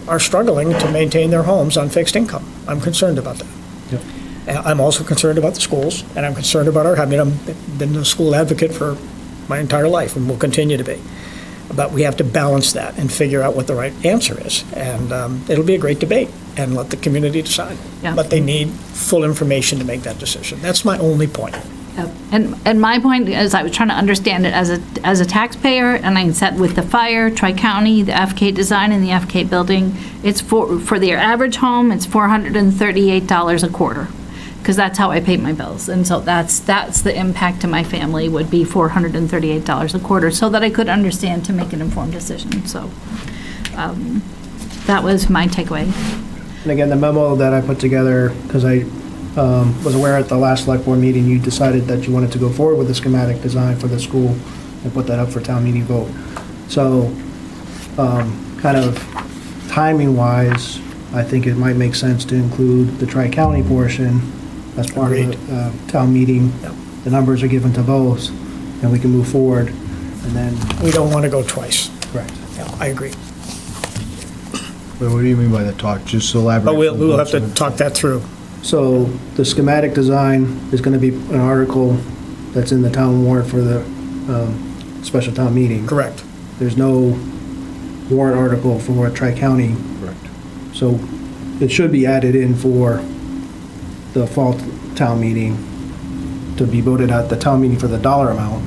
are struggling to maintain their homes on fixed income. I'm concerned about that. Yep. And I'm also concerned about the schools, and I'm concerned about I've been a school advocate for my entire life and will continue to be. But we have to balance that and figure out what the right answer is. And it'll be a great debate, and let the community decide. Yeah. But they need full information to make that decision. That's my only point. Yep. And my point is, I was trying to understand it as a taxpayer, and I said with the fire, Tri-County, the FK design, and the FK building, it's for their average home, it's $438 a quarter, because that's how I pay my bills. And so that's the impact to my family, would be $438 a quarter, so that I could understand to make an informed decision. So that was my takeaway. And again, the memo that I put together, because I was aware at the last select board meeting, you decided that you wanted to go forward with the schematic design for the school and put that up for town meeting vote. So, kind of timing-wise, I think it might make sense to include the Tri-County portion as part of the town meeting. The numbers are given to both, and we can move forward, and then, We don't want to go twice. correct. Yeah, I agree. Wait, what do you mean by that talk? Just elaborate. But we'll have to talk that through. So the schematic design is going to be an article that's in the town warrant for the special town meeting. Correct. There's no warrant article for Tri-County. Correct. So it should be added in for the fall town meeting to be voted at the town meeting for the dollar amount.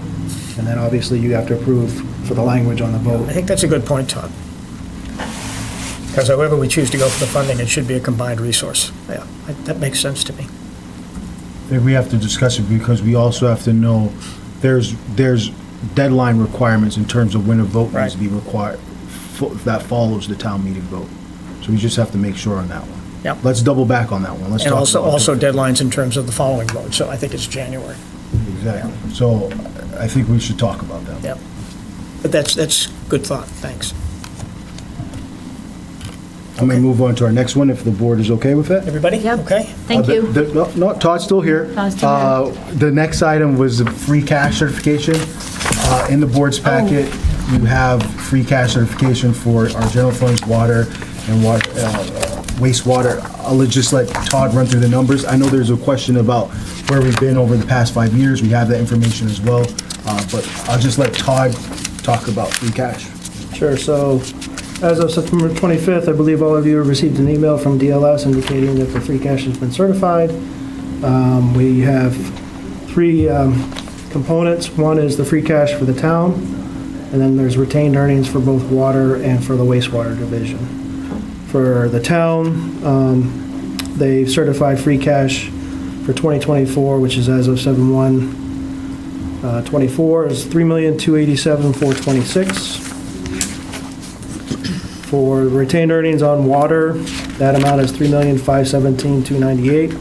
And then obviously you have to approve for the language on the I vote. think that's a good point, Todd. Because however we choose to go for the funding, it should be a combined resource. Yeah, that makes sense to me. We have to discuss it because we also have to know there's deadline requirements in terms of when a vote needs to be required that follows the town meeting vote. So we just have to make sure on that one. Yep. Let's double back on that one. Let's And talk also about deadlines in terms of the following vote, so I think it's January. Exactly. So I think we should talk about that. Yep. But that's good thought, thanks. I'm going to move on to our next one, if the board is okay with it. Everybody? Yep. Okay? Thank you. No, Todd's still here. Todd's still The next item was the free cash certification. In the board's packet, you have free cash certification for our general funds, water, and wastewater. I'll just let Todd run through the numbers. I know there's a question about where we've been over the past 5 years. We have that information as well, but I'll just let Todd talk about free cash. Sure, so as of September 25th, I believe all of you have received an email from DLS indicating that the free cash has been certified. We have three components. One is the free cash for the town, and then there's retained earnings for both water and for the wastewater division. For the town, they certified free cash for 2024, which is as of 7/1/24, is $3,287,426. For retained earnings on water, that amount is $3,517,298.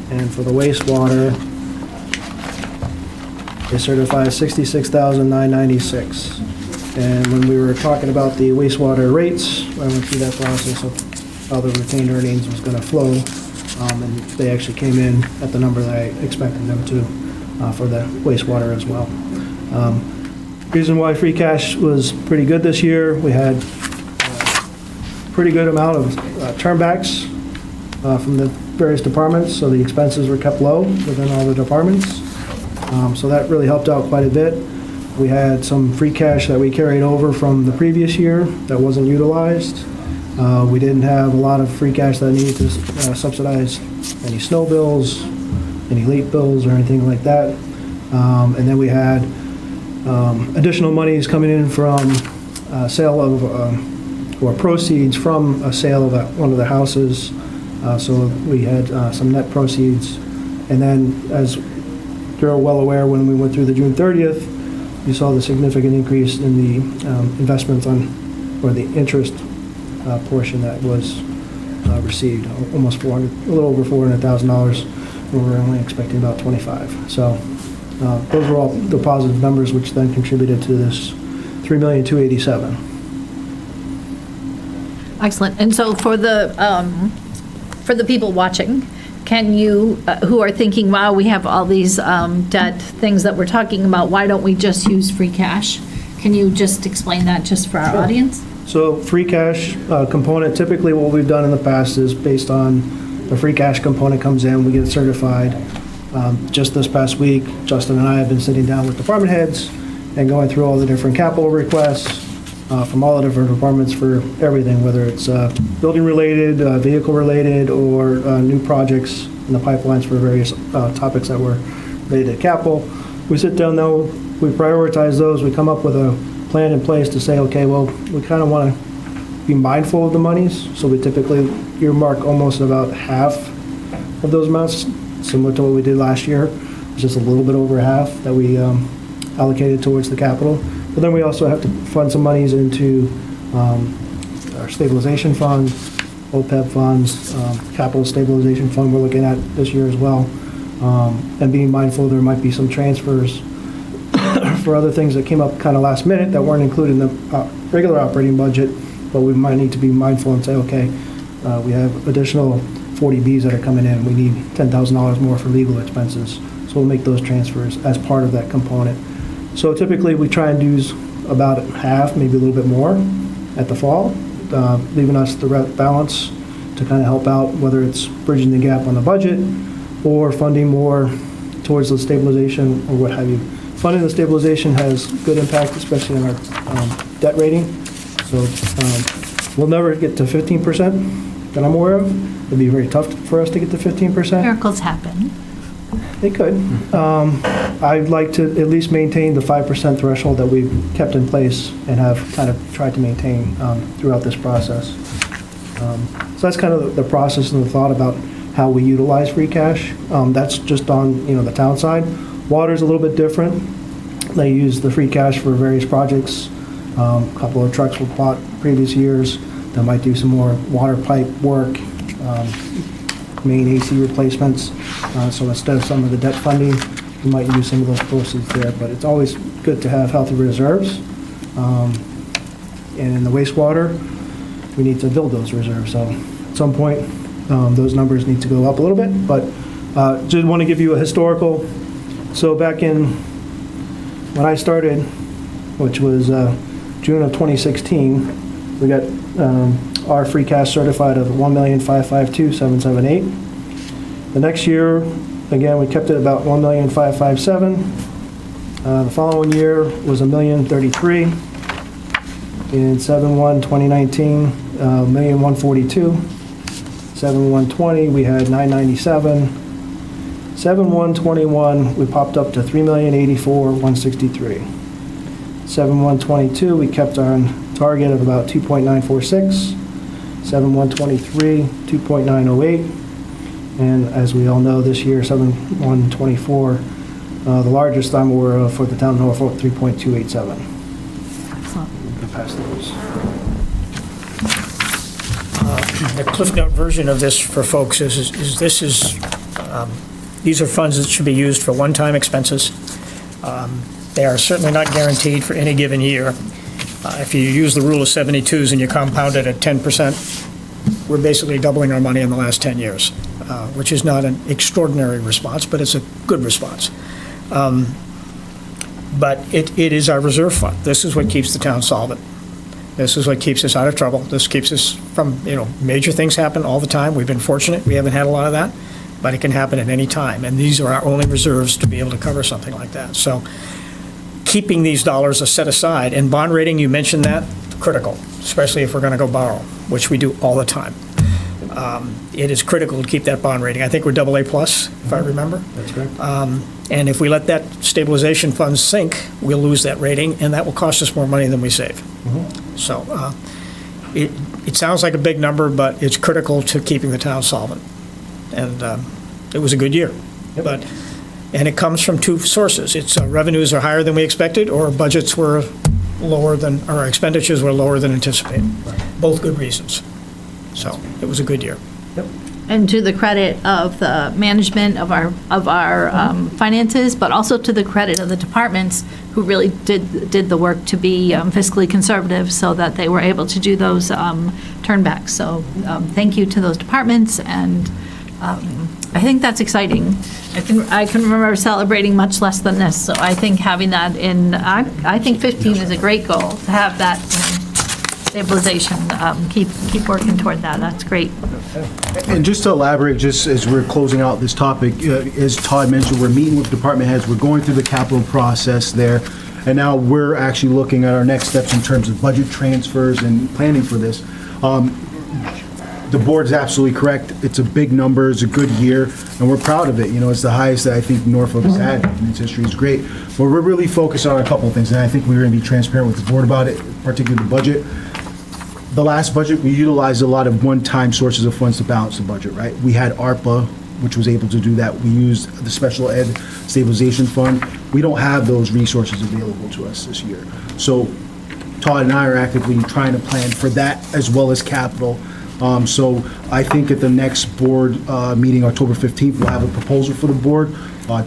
And for the wastewater, they certified $66,996. And when we were talking about the wastewater rates, I went through that process of how the retained earnings was going to flow, and they actually came in at the number that I expected them to for the wastewater as well. Reason why free cash was pretty good this year, we had a pretty good amount of turnbacks from the various departments, so the expenses were kept low within all the departments. So that really helped out quite a bit. We had some free cash that we carried over from the previous year that wasn't utilized. We didn't have a lot of free cash that needed to subsidize any snow bills, any late bills, or anything like that. And then we had additional monies coming in from sale of, or proceeds from a sale of one of the houses. So we had some net proceeds. And then, as you're well aware, when we went through the June 30th, you saw the significant increase in the investments on, or the interest portion that was received, almost a little over $400,000. We were only expecting about 25. So those were all the positive numbers, which then contributed to this $3,287,000. Excellent. And so for the people watching, can you, who are thinking, wow, we have all these debt things that we're talking about, why don't we just use free cash? Can you just explain that just for our audience? So free cash component, typically what we've done in the past is based on the free cash component comes in, we get it certified. Just this past week, Justin and I have been sitting down with department heads and going through all the different capital requests from all the different departments for everything, whether it's building-related, vehicle-related, or new projects in the pipelines for various topics that were related to capital. We sit down, though, we prioritize those, we come up with a plan in place to say, okay, well, we kind of want to be mindful of the monies, so we typically earmark almost about half of those amounts, similar to what we did last year. It's just a little bit over half that we allocated towards the capital. But then we also have to fund some monies into our stabilization fund, OPEB funds, capital stabilization fund we're looking at this year as well. And being mindful there might be some transfers for other things that came up kind of last minute that weren't included in the regular operating budget, but we might need to be mindful and say, okay, we have additional 40Bs that are coming in. We need $10,000 more for legal expenses. So we'll make those transfers as part of that component. So typically we try and use about half, maybe a little bit more at the fall, leaving us the balance to kind of help out, whether it's bridging the gap on the budget or funding more towards the stabilization or what have you. Funding the stabilization has good impact, especially on our debt rating. So we'll never get to 15% that I'm aware of. It'd be very tough for us to get to 15%. Miracles happen. They could. I'd like to at least maintain the 5% threshold that we've kept in place and have kind of tried to maintain throughout this process. So that's kind of the process and the thought about how we utilize free cash. That's just on the town side. Water's a little bit different. They use the free cash for various projects. A couple of trucks were bought previous years that might do some more water pipe work, main AC replacements. So instead of some of the debt funding, we might use some of those proceeds there, but it's always good to have healthy reserves. And in the wastewater, we need to build those reserves. So at some point, those numbers need to go up a little bit, but just want to give you a historical. So back in, when I started, which was June of 2016, we got our free cash certified of $1,552,778. The next year, again, we kept it about $1,557,000. The following year was $1,033,000. In 7/1/2019, $1,142,000. 7/1/20, we had $997,000. 7/1/21, we popped up to $3,084,163. 7/1/22, we kept our target of about 2.946. 7/1/23, 2.908. And as we all know, this year, 7/1/24, the largest number for the town of Norfolk, 3.287. Excellent. Pass those. The Cliff Note version of this for folks is these are funds that should be used for one-time expenses. They are certainly not guaranteed for any given year. If you use the rule of 72s and you compound it at 10%, we're basically doubling our money in the last 10 years, which is not an extraordinary response, but it's a good response. But it is our reserve fund. This is what keeps the town solvent. This is what keeps us out of trouble. This keeps us from, major things happen all the time. We've been fortunate. We haven't had a lot of that, but it can happen at any time. And these are our only reserves to be able to cover something like that. So keeping these dollars are set aside. And bond rating, you mentioned that, critical, especially if we're going to go borrow, which we do all the time. It is critical to keep that bond rating. I think we're AA+, if I remember. That's correct. And if we let that stabilization fund sink, we'll lose that rating, and that will cost us more money than we save. So it sounds like a big number, but it's critical to keeping the town solvent. And it was a good year. And it comes from two sources. It's revenues are higher than we expected, or budgets were lower than, or our expenditures were lower than anticipated. Both good reasons. So it was a good year. And to the credit of the management of our finances, but also to the credit of the departments who really did the work to be fiscally conservative so that they were able to do those turnbacks. So thank you to those departments, and I think that's exciting. I can remember celebrating much less than this, so I think having that in, I think 15 is a great goal, to have that stabilization, keep working toward that. That's great. And just to elaborate, just as we're closing out this topic, as Todd mentioned, we're meeting with department heads, we're going through the capital process there, and now we're actually looking at our next steps in terms of budget transfers and planning for this. The board's absolutely correct. It's a big number, it's a good year, and we're proud of it. It's the highest that I think Norfolk has had in its history. It's great. But we're really focused on a couple of things, and I think we're going to be transparent with the board about it, particularly the budget. The last budget, we utilized a lot of one-time sources of funds to balance the budget, right? We had ARPA, which was able to do that. We used the Special Ed Stabilization Fund. We don't have those resources available to us this year. So Todd and I are actively trying to plan for that as well as capital. So I think at the next board meeting, October 15th, we'll have a proposal for the board.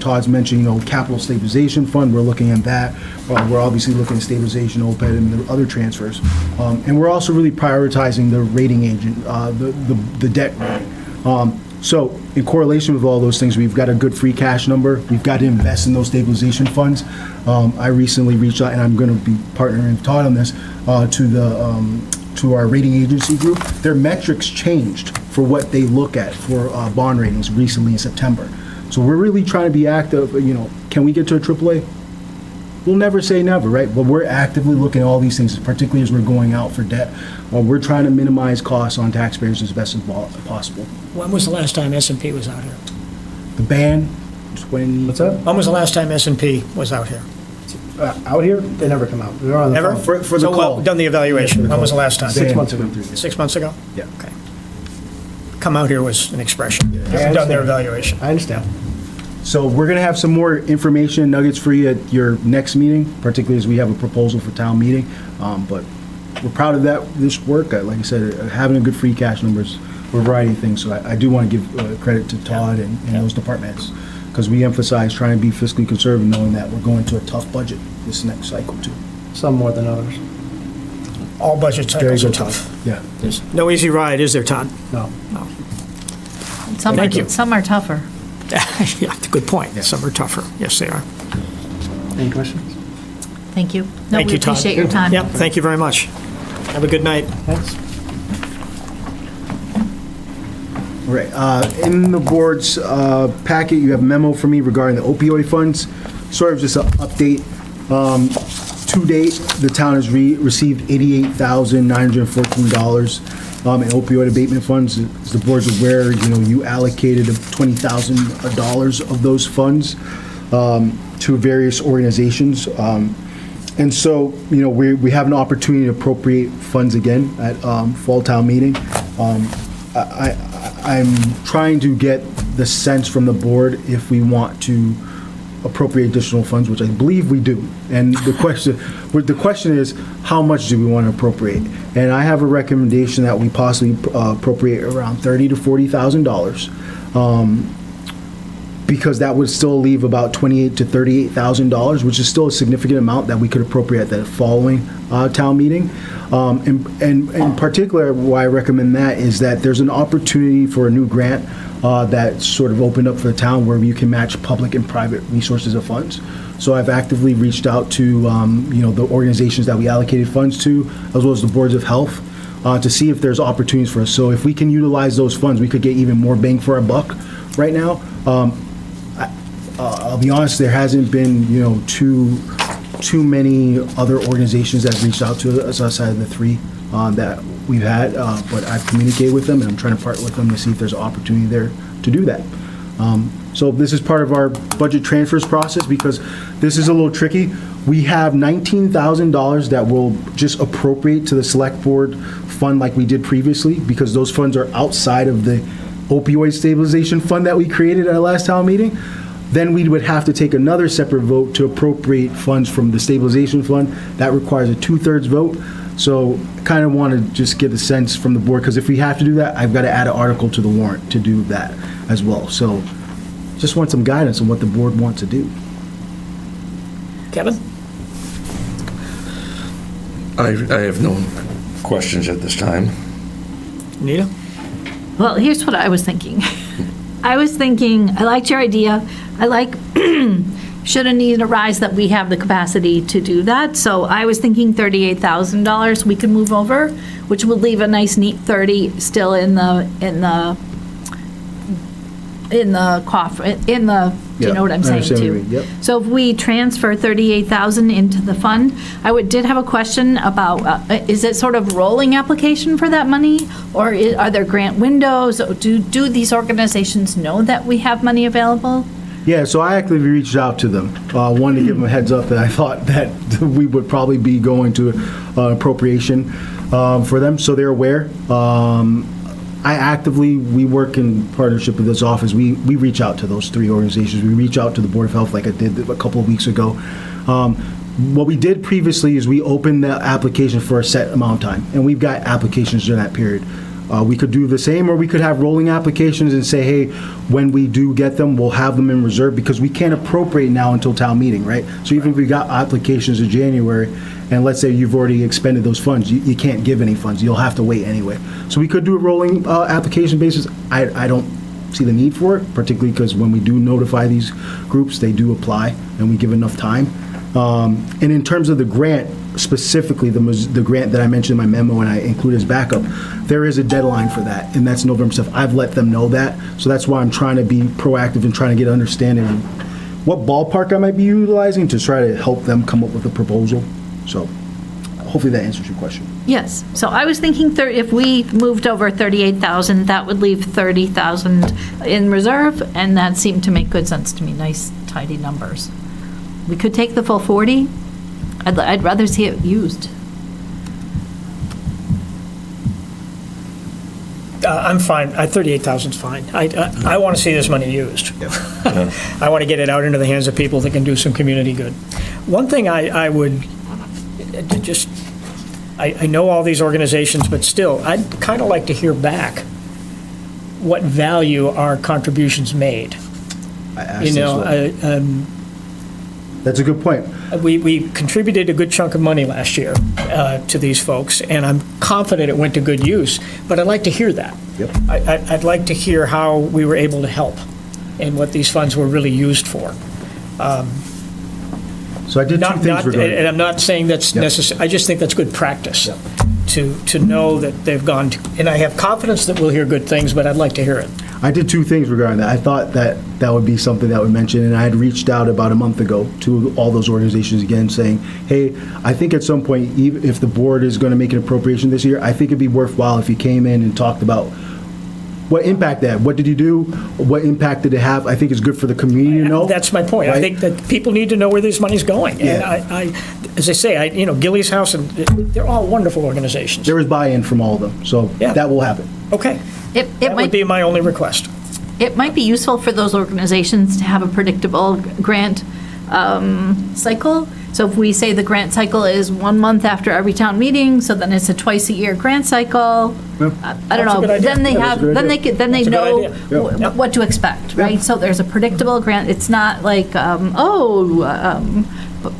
Todd's mentioned, capital stabilization fund, we're looking at that. We're obviously looking at stabilization, OPED, and the other transfers. And we're also really prioritizing the rating agent, the debt rating. So in correlation with all those things, we've got a good free cash number. We've got to invest in those stabilization funds. I recently reached out, and I'm going to be partnering with Todd on this, to our rating agency group. Their metrics changed for what they look at for bond ratings recently in September. So we're really trying to be active. Can we get to a AAA? We'll never say never, right? But we're actively looking at all these things, particularly as we're going out for debt. We're trying to minimize costs on taxpayers as best as possible. When was the last time S&P was out here? The ban, What's up? When was the last time S&P was out here? Out here, they never come out. They're on the Ever? phone. For the So, call. done the evaluation. Yeah, for the When was the call. last time? 6 months ago. 6 months ago? Yeah. Okay. Come out here was an expression. They haven't done their evaluation. I understand. So we're going to have some more information nuggets for you at your next meeting, particularly as we have a proposal for town meeting. But we're proud of this work. Like I said, having a good free cash numbers for a variety of things. So I do want to give credit to Todd and those departments, because we emphasize trying to be fiscally conservative, knowing that we're going to a tough budget this next cycle too. Some more than others. All budget cycles are tough. Yeah. There's no easy ride, is there, Todd? No. Thank you. Some are tougher. Yeah, good point. Some are tougher. Yes, they are. Any questions? Thank you. No, Thank we you, Todd. appreciate your time. Yep, thank you very much. Have a good night. Thanks. Right. In the board's packet, you have a memo for me regarding the opioid funds. Sort of just an update. To date, the town has received $88,914 in opioid abatement funds. As the board's aware, you allocated $20,000 of those funds to various organizations. And so, we have an opportunity to appropriate funds again at fall town meeting. I'm trying to get the sense from the board if we want to appropriate additional funds, which I believe we do. And the question is, how much do we want to appropriate? And I have a recommendation that we possibly appropriate around $30,000 to $40,000, because that would still leave about $28,000 to $38,000, which is still a significant amount that we could appropriate at the following town meeting. And in particular, why I recommend that is that there's an opportunity for a new grant that sort of opened up for the town where you can match public and private resources of funds. So I've actively reached out to the organizations that we allocated funds to, as well as the boards of health, to see if there's opportunities for us. So if we can utilize those funds, we could get even more bang for our buck right now. I'll be honest, there hasn't been too many other organizations that have reached out to us outside of the three that we've had, but I've communicated with them, and I'm trying to partner with them to see if there's an opportunity there to do that. So this is part of our budget transfers process, because this is a little tricky. We have $19,000 that we'll just appropriate to the select board fund like we did previously, because those funds are outside of the opioid stabilization fund that we created at our last town meeting. Then we would have to take another separate vote to appropriate funds from the stabilization fund. That requires a 2/3 vote. So I kind of want to just get a sense from the board, because if we have to do that, I've got to add an article to the warrant to do that as well. So just want some guidance on what the board wants to do. Kevin? I have no questions at this time. Anita? Well, here's what I was thinking. I liked your idea. I like, should a need arise, that we have the capacity to do that. So I was thinking $38,000 we could move over, which would leave a nice neat 30 still in the coffer, do you know what I'm saying too? Yep. So if we transfer 38,000 into the fund, did have a question about, is it sort of rolling application for that money? Or are there grant windows? Do these organizations know that we have money available? Yeah, so I actually reached out to them, one to give them a heads up that I thought that we would probably be going to appropriation for them, so they're aware. We work in partnership with this office. We reach out to those three organizations. We reach out to the Board of Health like I did a couple of weeks ago. What we did previously is we opened the application for a set amount of time, and we've got applications during that period. We could do the same, or we could have rolling applications and say, hey, when we do get them, we'll have them in reserve, because we can't appropriate now until town meeting, right? So even if we got applications in January, and let's say you've already expended those funds, you can't give any funds. You'll have to wait anyway. So we could do a rolling application basis. I don't see the need for it, particularly because when we do notify these groups, they do apply, and we give enough time. And in terms of the grant, specifically the grant that I mentioned in my memo and I include as backup, there is a deadline for that, and that's November 7th. I've let them know that, so that's why I'm trying to be proactive and trying to get understanding of what ballpark I might be utilizing to try to help them come up with a proposal. So hopefully that answers your question. Yes. So I was thinking if we moved over 38,000, that would leave 30,000 in reserve, and that seemed to make good sense to me. Nice, tidy numbers. We could take the full 40. I'd rather see it used. I'm fine. 38,000's fine. I want to see this money used. I want to get it out into the hands of people that can do some community good. One thing I would just, I know all these organizations, but still, I'd kind of like to hear back what value our contributions made. I asked You as know, well. That's a good point. we contributed a good chunk of money last year to these folks, and I'm confident it went to good use, but I'd like to hear that. Yep. I'd like to hear how we were able to help and what these funds were really used for. So I did two things regarding. And I'm not saying that's Yep. necessary, I just think that's good practice to know that they've gone, and I have confidence that we'll hear good things, but I'd like to hear it. I did two things regarding that. I thought that that would be something that would mention, and I had reached out about a month ago to all those organizations again, saying, hey, I think at some point, even if the board is going to make an appropriation this year, I think it'd be worthwhile if you came in and talked about what impact that, what did you do, what impact did it have? I think it's good for the community to know. That's my point. I Right? think that people need to know where this money's going. And Yeah. as I say, Gillies House, and they're all wonderful organizations. There was buy-in from all of them, so Yeah. that will happen. Okay. It That would might, be my only request. it might be useful for those organizations to have a predictable grant cycle. So if we say the grant cycle is 1 month after every town meeting, so then it's a twice-a-year grant cycle. I don't That's a know, good idea. then they Yeah, that's a have, good then they idea. could, then they That's a good know idea. Yeah. Yep. what to expect, right? So there's a predictable grant, it's not like,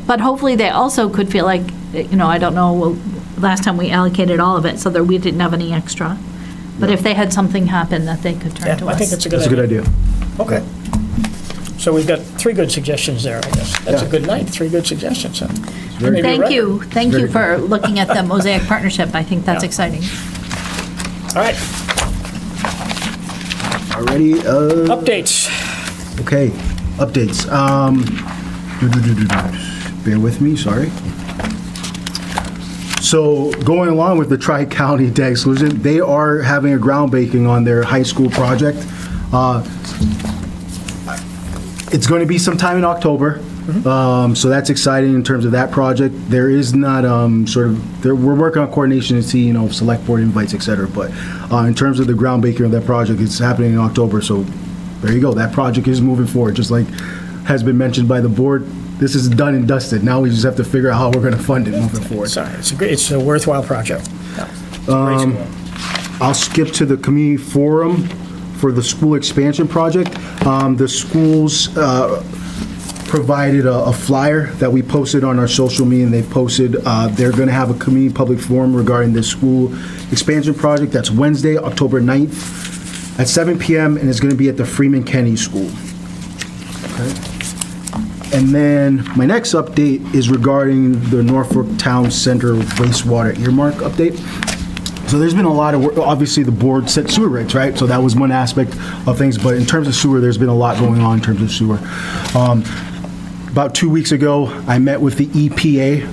but hopefully they also could feel like, I don't know, well, last time we allocated all of it, so that we didn't have any extra. But if they had something happen, that they could turn to Yeah, us. I think that's a good That's a idea. good idea. Okay. So we've got 3 good suggestions there, I guess. That's a Yeah. good night, 3 good suggestions. Huh? And Maybe thank you're you, thank you for looking at the Mosaic Partnership. I think that's Yeah. exciting. All right, Already, updates. okay, updates. Bear with me, sorry. So going along with the Tri-County Debt Exclusion, they are having a groundbreaking on their high school project. It's going to be sometime in October, so that's exciting in terms of that project. There is not we're working on coordination to see, select board invites, et cetera, but in terms of the groundbreaking of that project, it's happening in October, so there you go. That project is moving forward, just like has been mentioned by the board. This is done and dusted. Now we just have to figure out how we're going to fund it moving forward. Sorry, it's a worthwhile project. Yeah, it's a great school. I'll skip to the community forum for the school expansion project. The schools provided a flyer that we posted on our social media, and they posted, they're going to have a community public forum regarding the school expansion project. That's Wednesday, October 9th at 7 p.m., and it's going to be at the Freeman Kennedy School. Okay. And then my next update is regarding the Norfolk Town Center wastewater earmark update. So there's been a lot of work. Obviously, the board set sewer rates, right? So that was one aspect of things. But in terms of sewer, there's been a lot going on in terms of sewer. About 2 weeks ago, I met with the EPA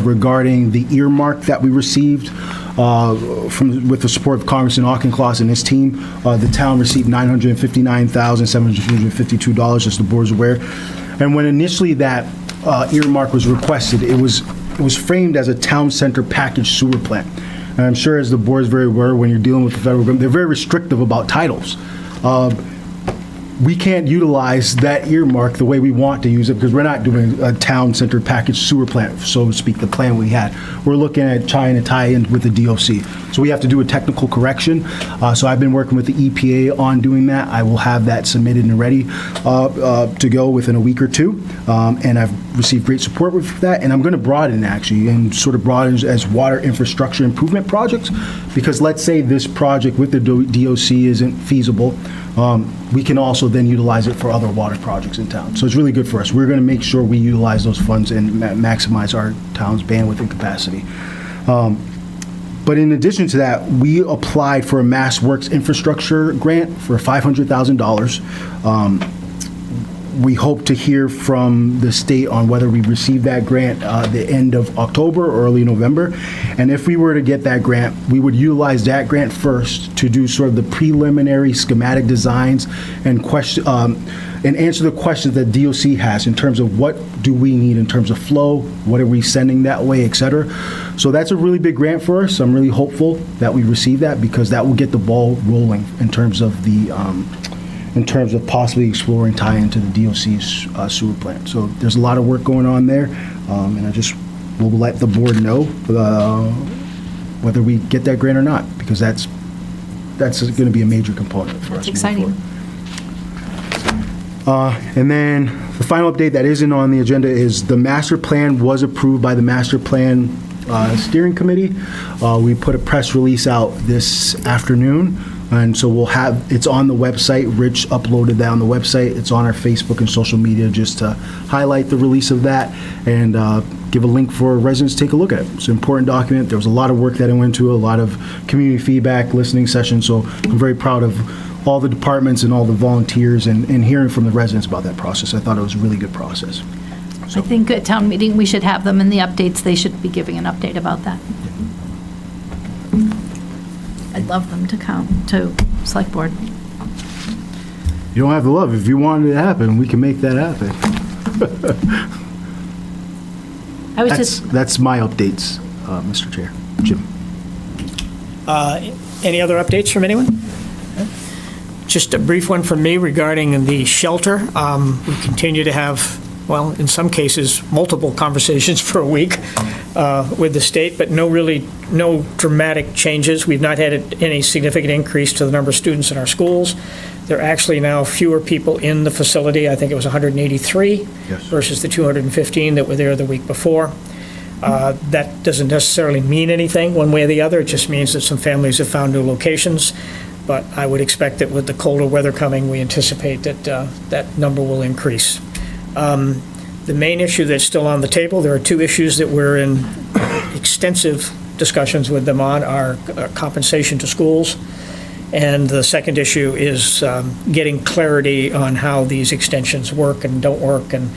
regarding the earmark that we received with the support of Congressman Auchincloss and his team. The town received $959,752, as the board's aware. And when initially that earmark was requested, it was framed as a town center package sewer plant. And I'm sure, as the board is very aware, when you're dealing with the federal government, they're very restrictive about titles. We can't utilize that earmark the way we want to use it because we're not doing a town center package sewer plant, so to speak, the plan we had. We're looking at trying to tie in with the DOC. So we have to do a technical correction. So I've been working with the EPA on doing that. I will have that submitted and ready to go within a week or two. And I've received great support with that. And I'm going to broaden, actually, and sort of broaden as water infrastructure improvement projects, because let's say this project with the DOC isn't feasible. We can also then utilize it for other water projects in town. So it's really good for us. We're going to make sure we utilize those funds and maximize our town's bandwidth and capacity. But in addition to that, we applied for a Mass Works infrastructure grant for $500,000. We hope to hear from the state on whether we receive that grant the end of October or early November. And if we were to get that grant, we would utilize that grant first to do sort of the preliminary schematic designs and answer the questions that DOC has in terms of what do we need in terms of flow, what are we sending that way, et cetera. So that's a really big grant for us. I'm really hopeful that we receive that, because that will get the ball rolling in terms of possibly exploring tie into the DOC's sewer plant. So there's a lot of work going on there, and I just will let the board know whether we get that grant or not, because that's going to be a major component for us. Exciting. And then the final update that isn't on the agenda is the master plan was approved by the master plan steering committee. We put a press release out this afternoon, and so it's on the website. Rich uploaded that on the website. It's on our Facebook and social media just to highlight the release of that and give a link for residents to take a look at it. It's an important document. There was a lot of work that went into it, a lot of community feedback, listening sessions, so I'm very proud of all the departments and all the volunteers and hearing from the residents about that process. I thought it was a really good process. I think at town meeting, we should have them in the updates. They should be giving an update about that. I'd love them to come to select board. You don't have to love. If you wanted it to happen, we can make that happen. I was just, That's my updates, Mr. Chair. Jim. Any other updates from anyone? Just a brief one from me regarding the shelter. We continue to have, well, in some cases, multiple conversations for a week with the state, but no dramatic changes. We've not had any significant increase to the number of students in our schools. There are actually now fewer people in the facility. I think it was 183 versus the 215 that were there the week before. That doesn't necessarily mean anything one way or the other. It just means that some families have found new locations. But I would expect that with the colder weather coming, we anticipate that that number will increase. The main issue that's still on the table, there are two issues that we're in extensive discussions with them on, are compensation to schools. And the second issue is getting clarity on how these extensions work and don't work. And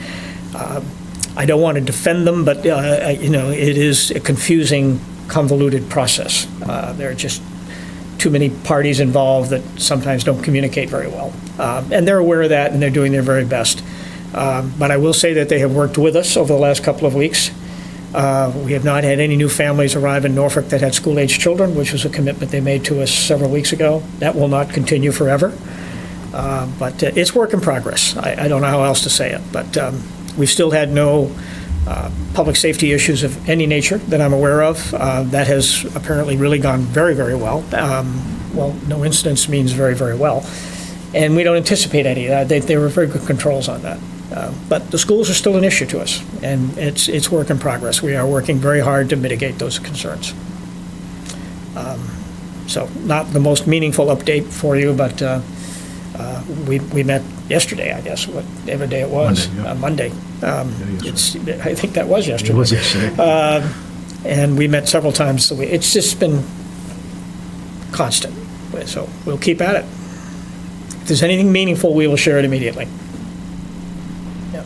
I don't want to defend them, but it is a confusing, convoluted process. There are just too many parties involved that sometimes don't communicate very well. And they're aware of that, and they're doing their very best. But I will say that they have worked with us over the last couple of weeks. We have not had any new families arrive in Norfolk that had school-aged children, which was a commitment they made to us several weeks ago. That will not continue forever. But it's work in progress. I don't know how else to say it. But we've still had no public safety issues of any nature that I'm aware of. That has apparently really gone very, very well. Well, no incidents means very, very well. And we don't anticipate any. They were very good controls on that. But the schools are still an issue to us, and it's work in progress. We are working very hard to mitigate those concerns. So not the most meaningful update for you, but we met yesterday, I guess, whatever day it was. Monday. I think that was yesterday. It was yesterday. And we met several times. It's just been constant. So we'll keep at it. If there's anything meaningful, we will share it immediately. Yeah.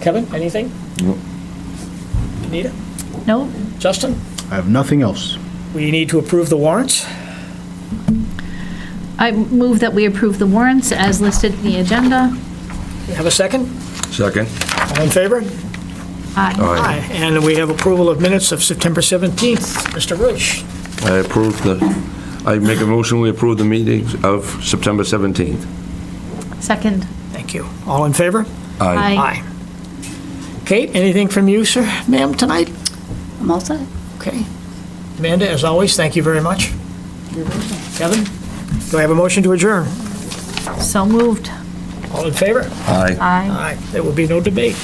Kevin, anything? No. Anita? no? Justin? I have nothing else. We need to approve the warrants. I move that we approve the warrants as listed in the agenda. Have a second? Second. All in favor? Aye. Aye. And we have approval of minutes of September 17th. Mr. Rich? I make a motion, we approve the meetings of September 17th. Second. Thank you. All in favor? Aye. Kate, anything from you, sir, ma'am, tonight? I'm all set. Okay. Amanda, as always, thank you very much. Kevin, do I have a motion to adjourn? So moved. All in favor? Aye. Aye. Aye. There will be no debate.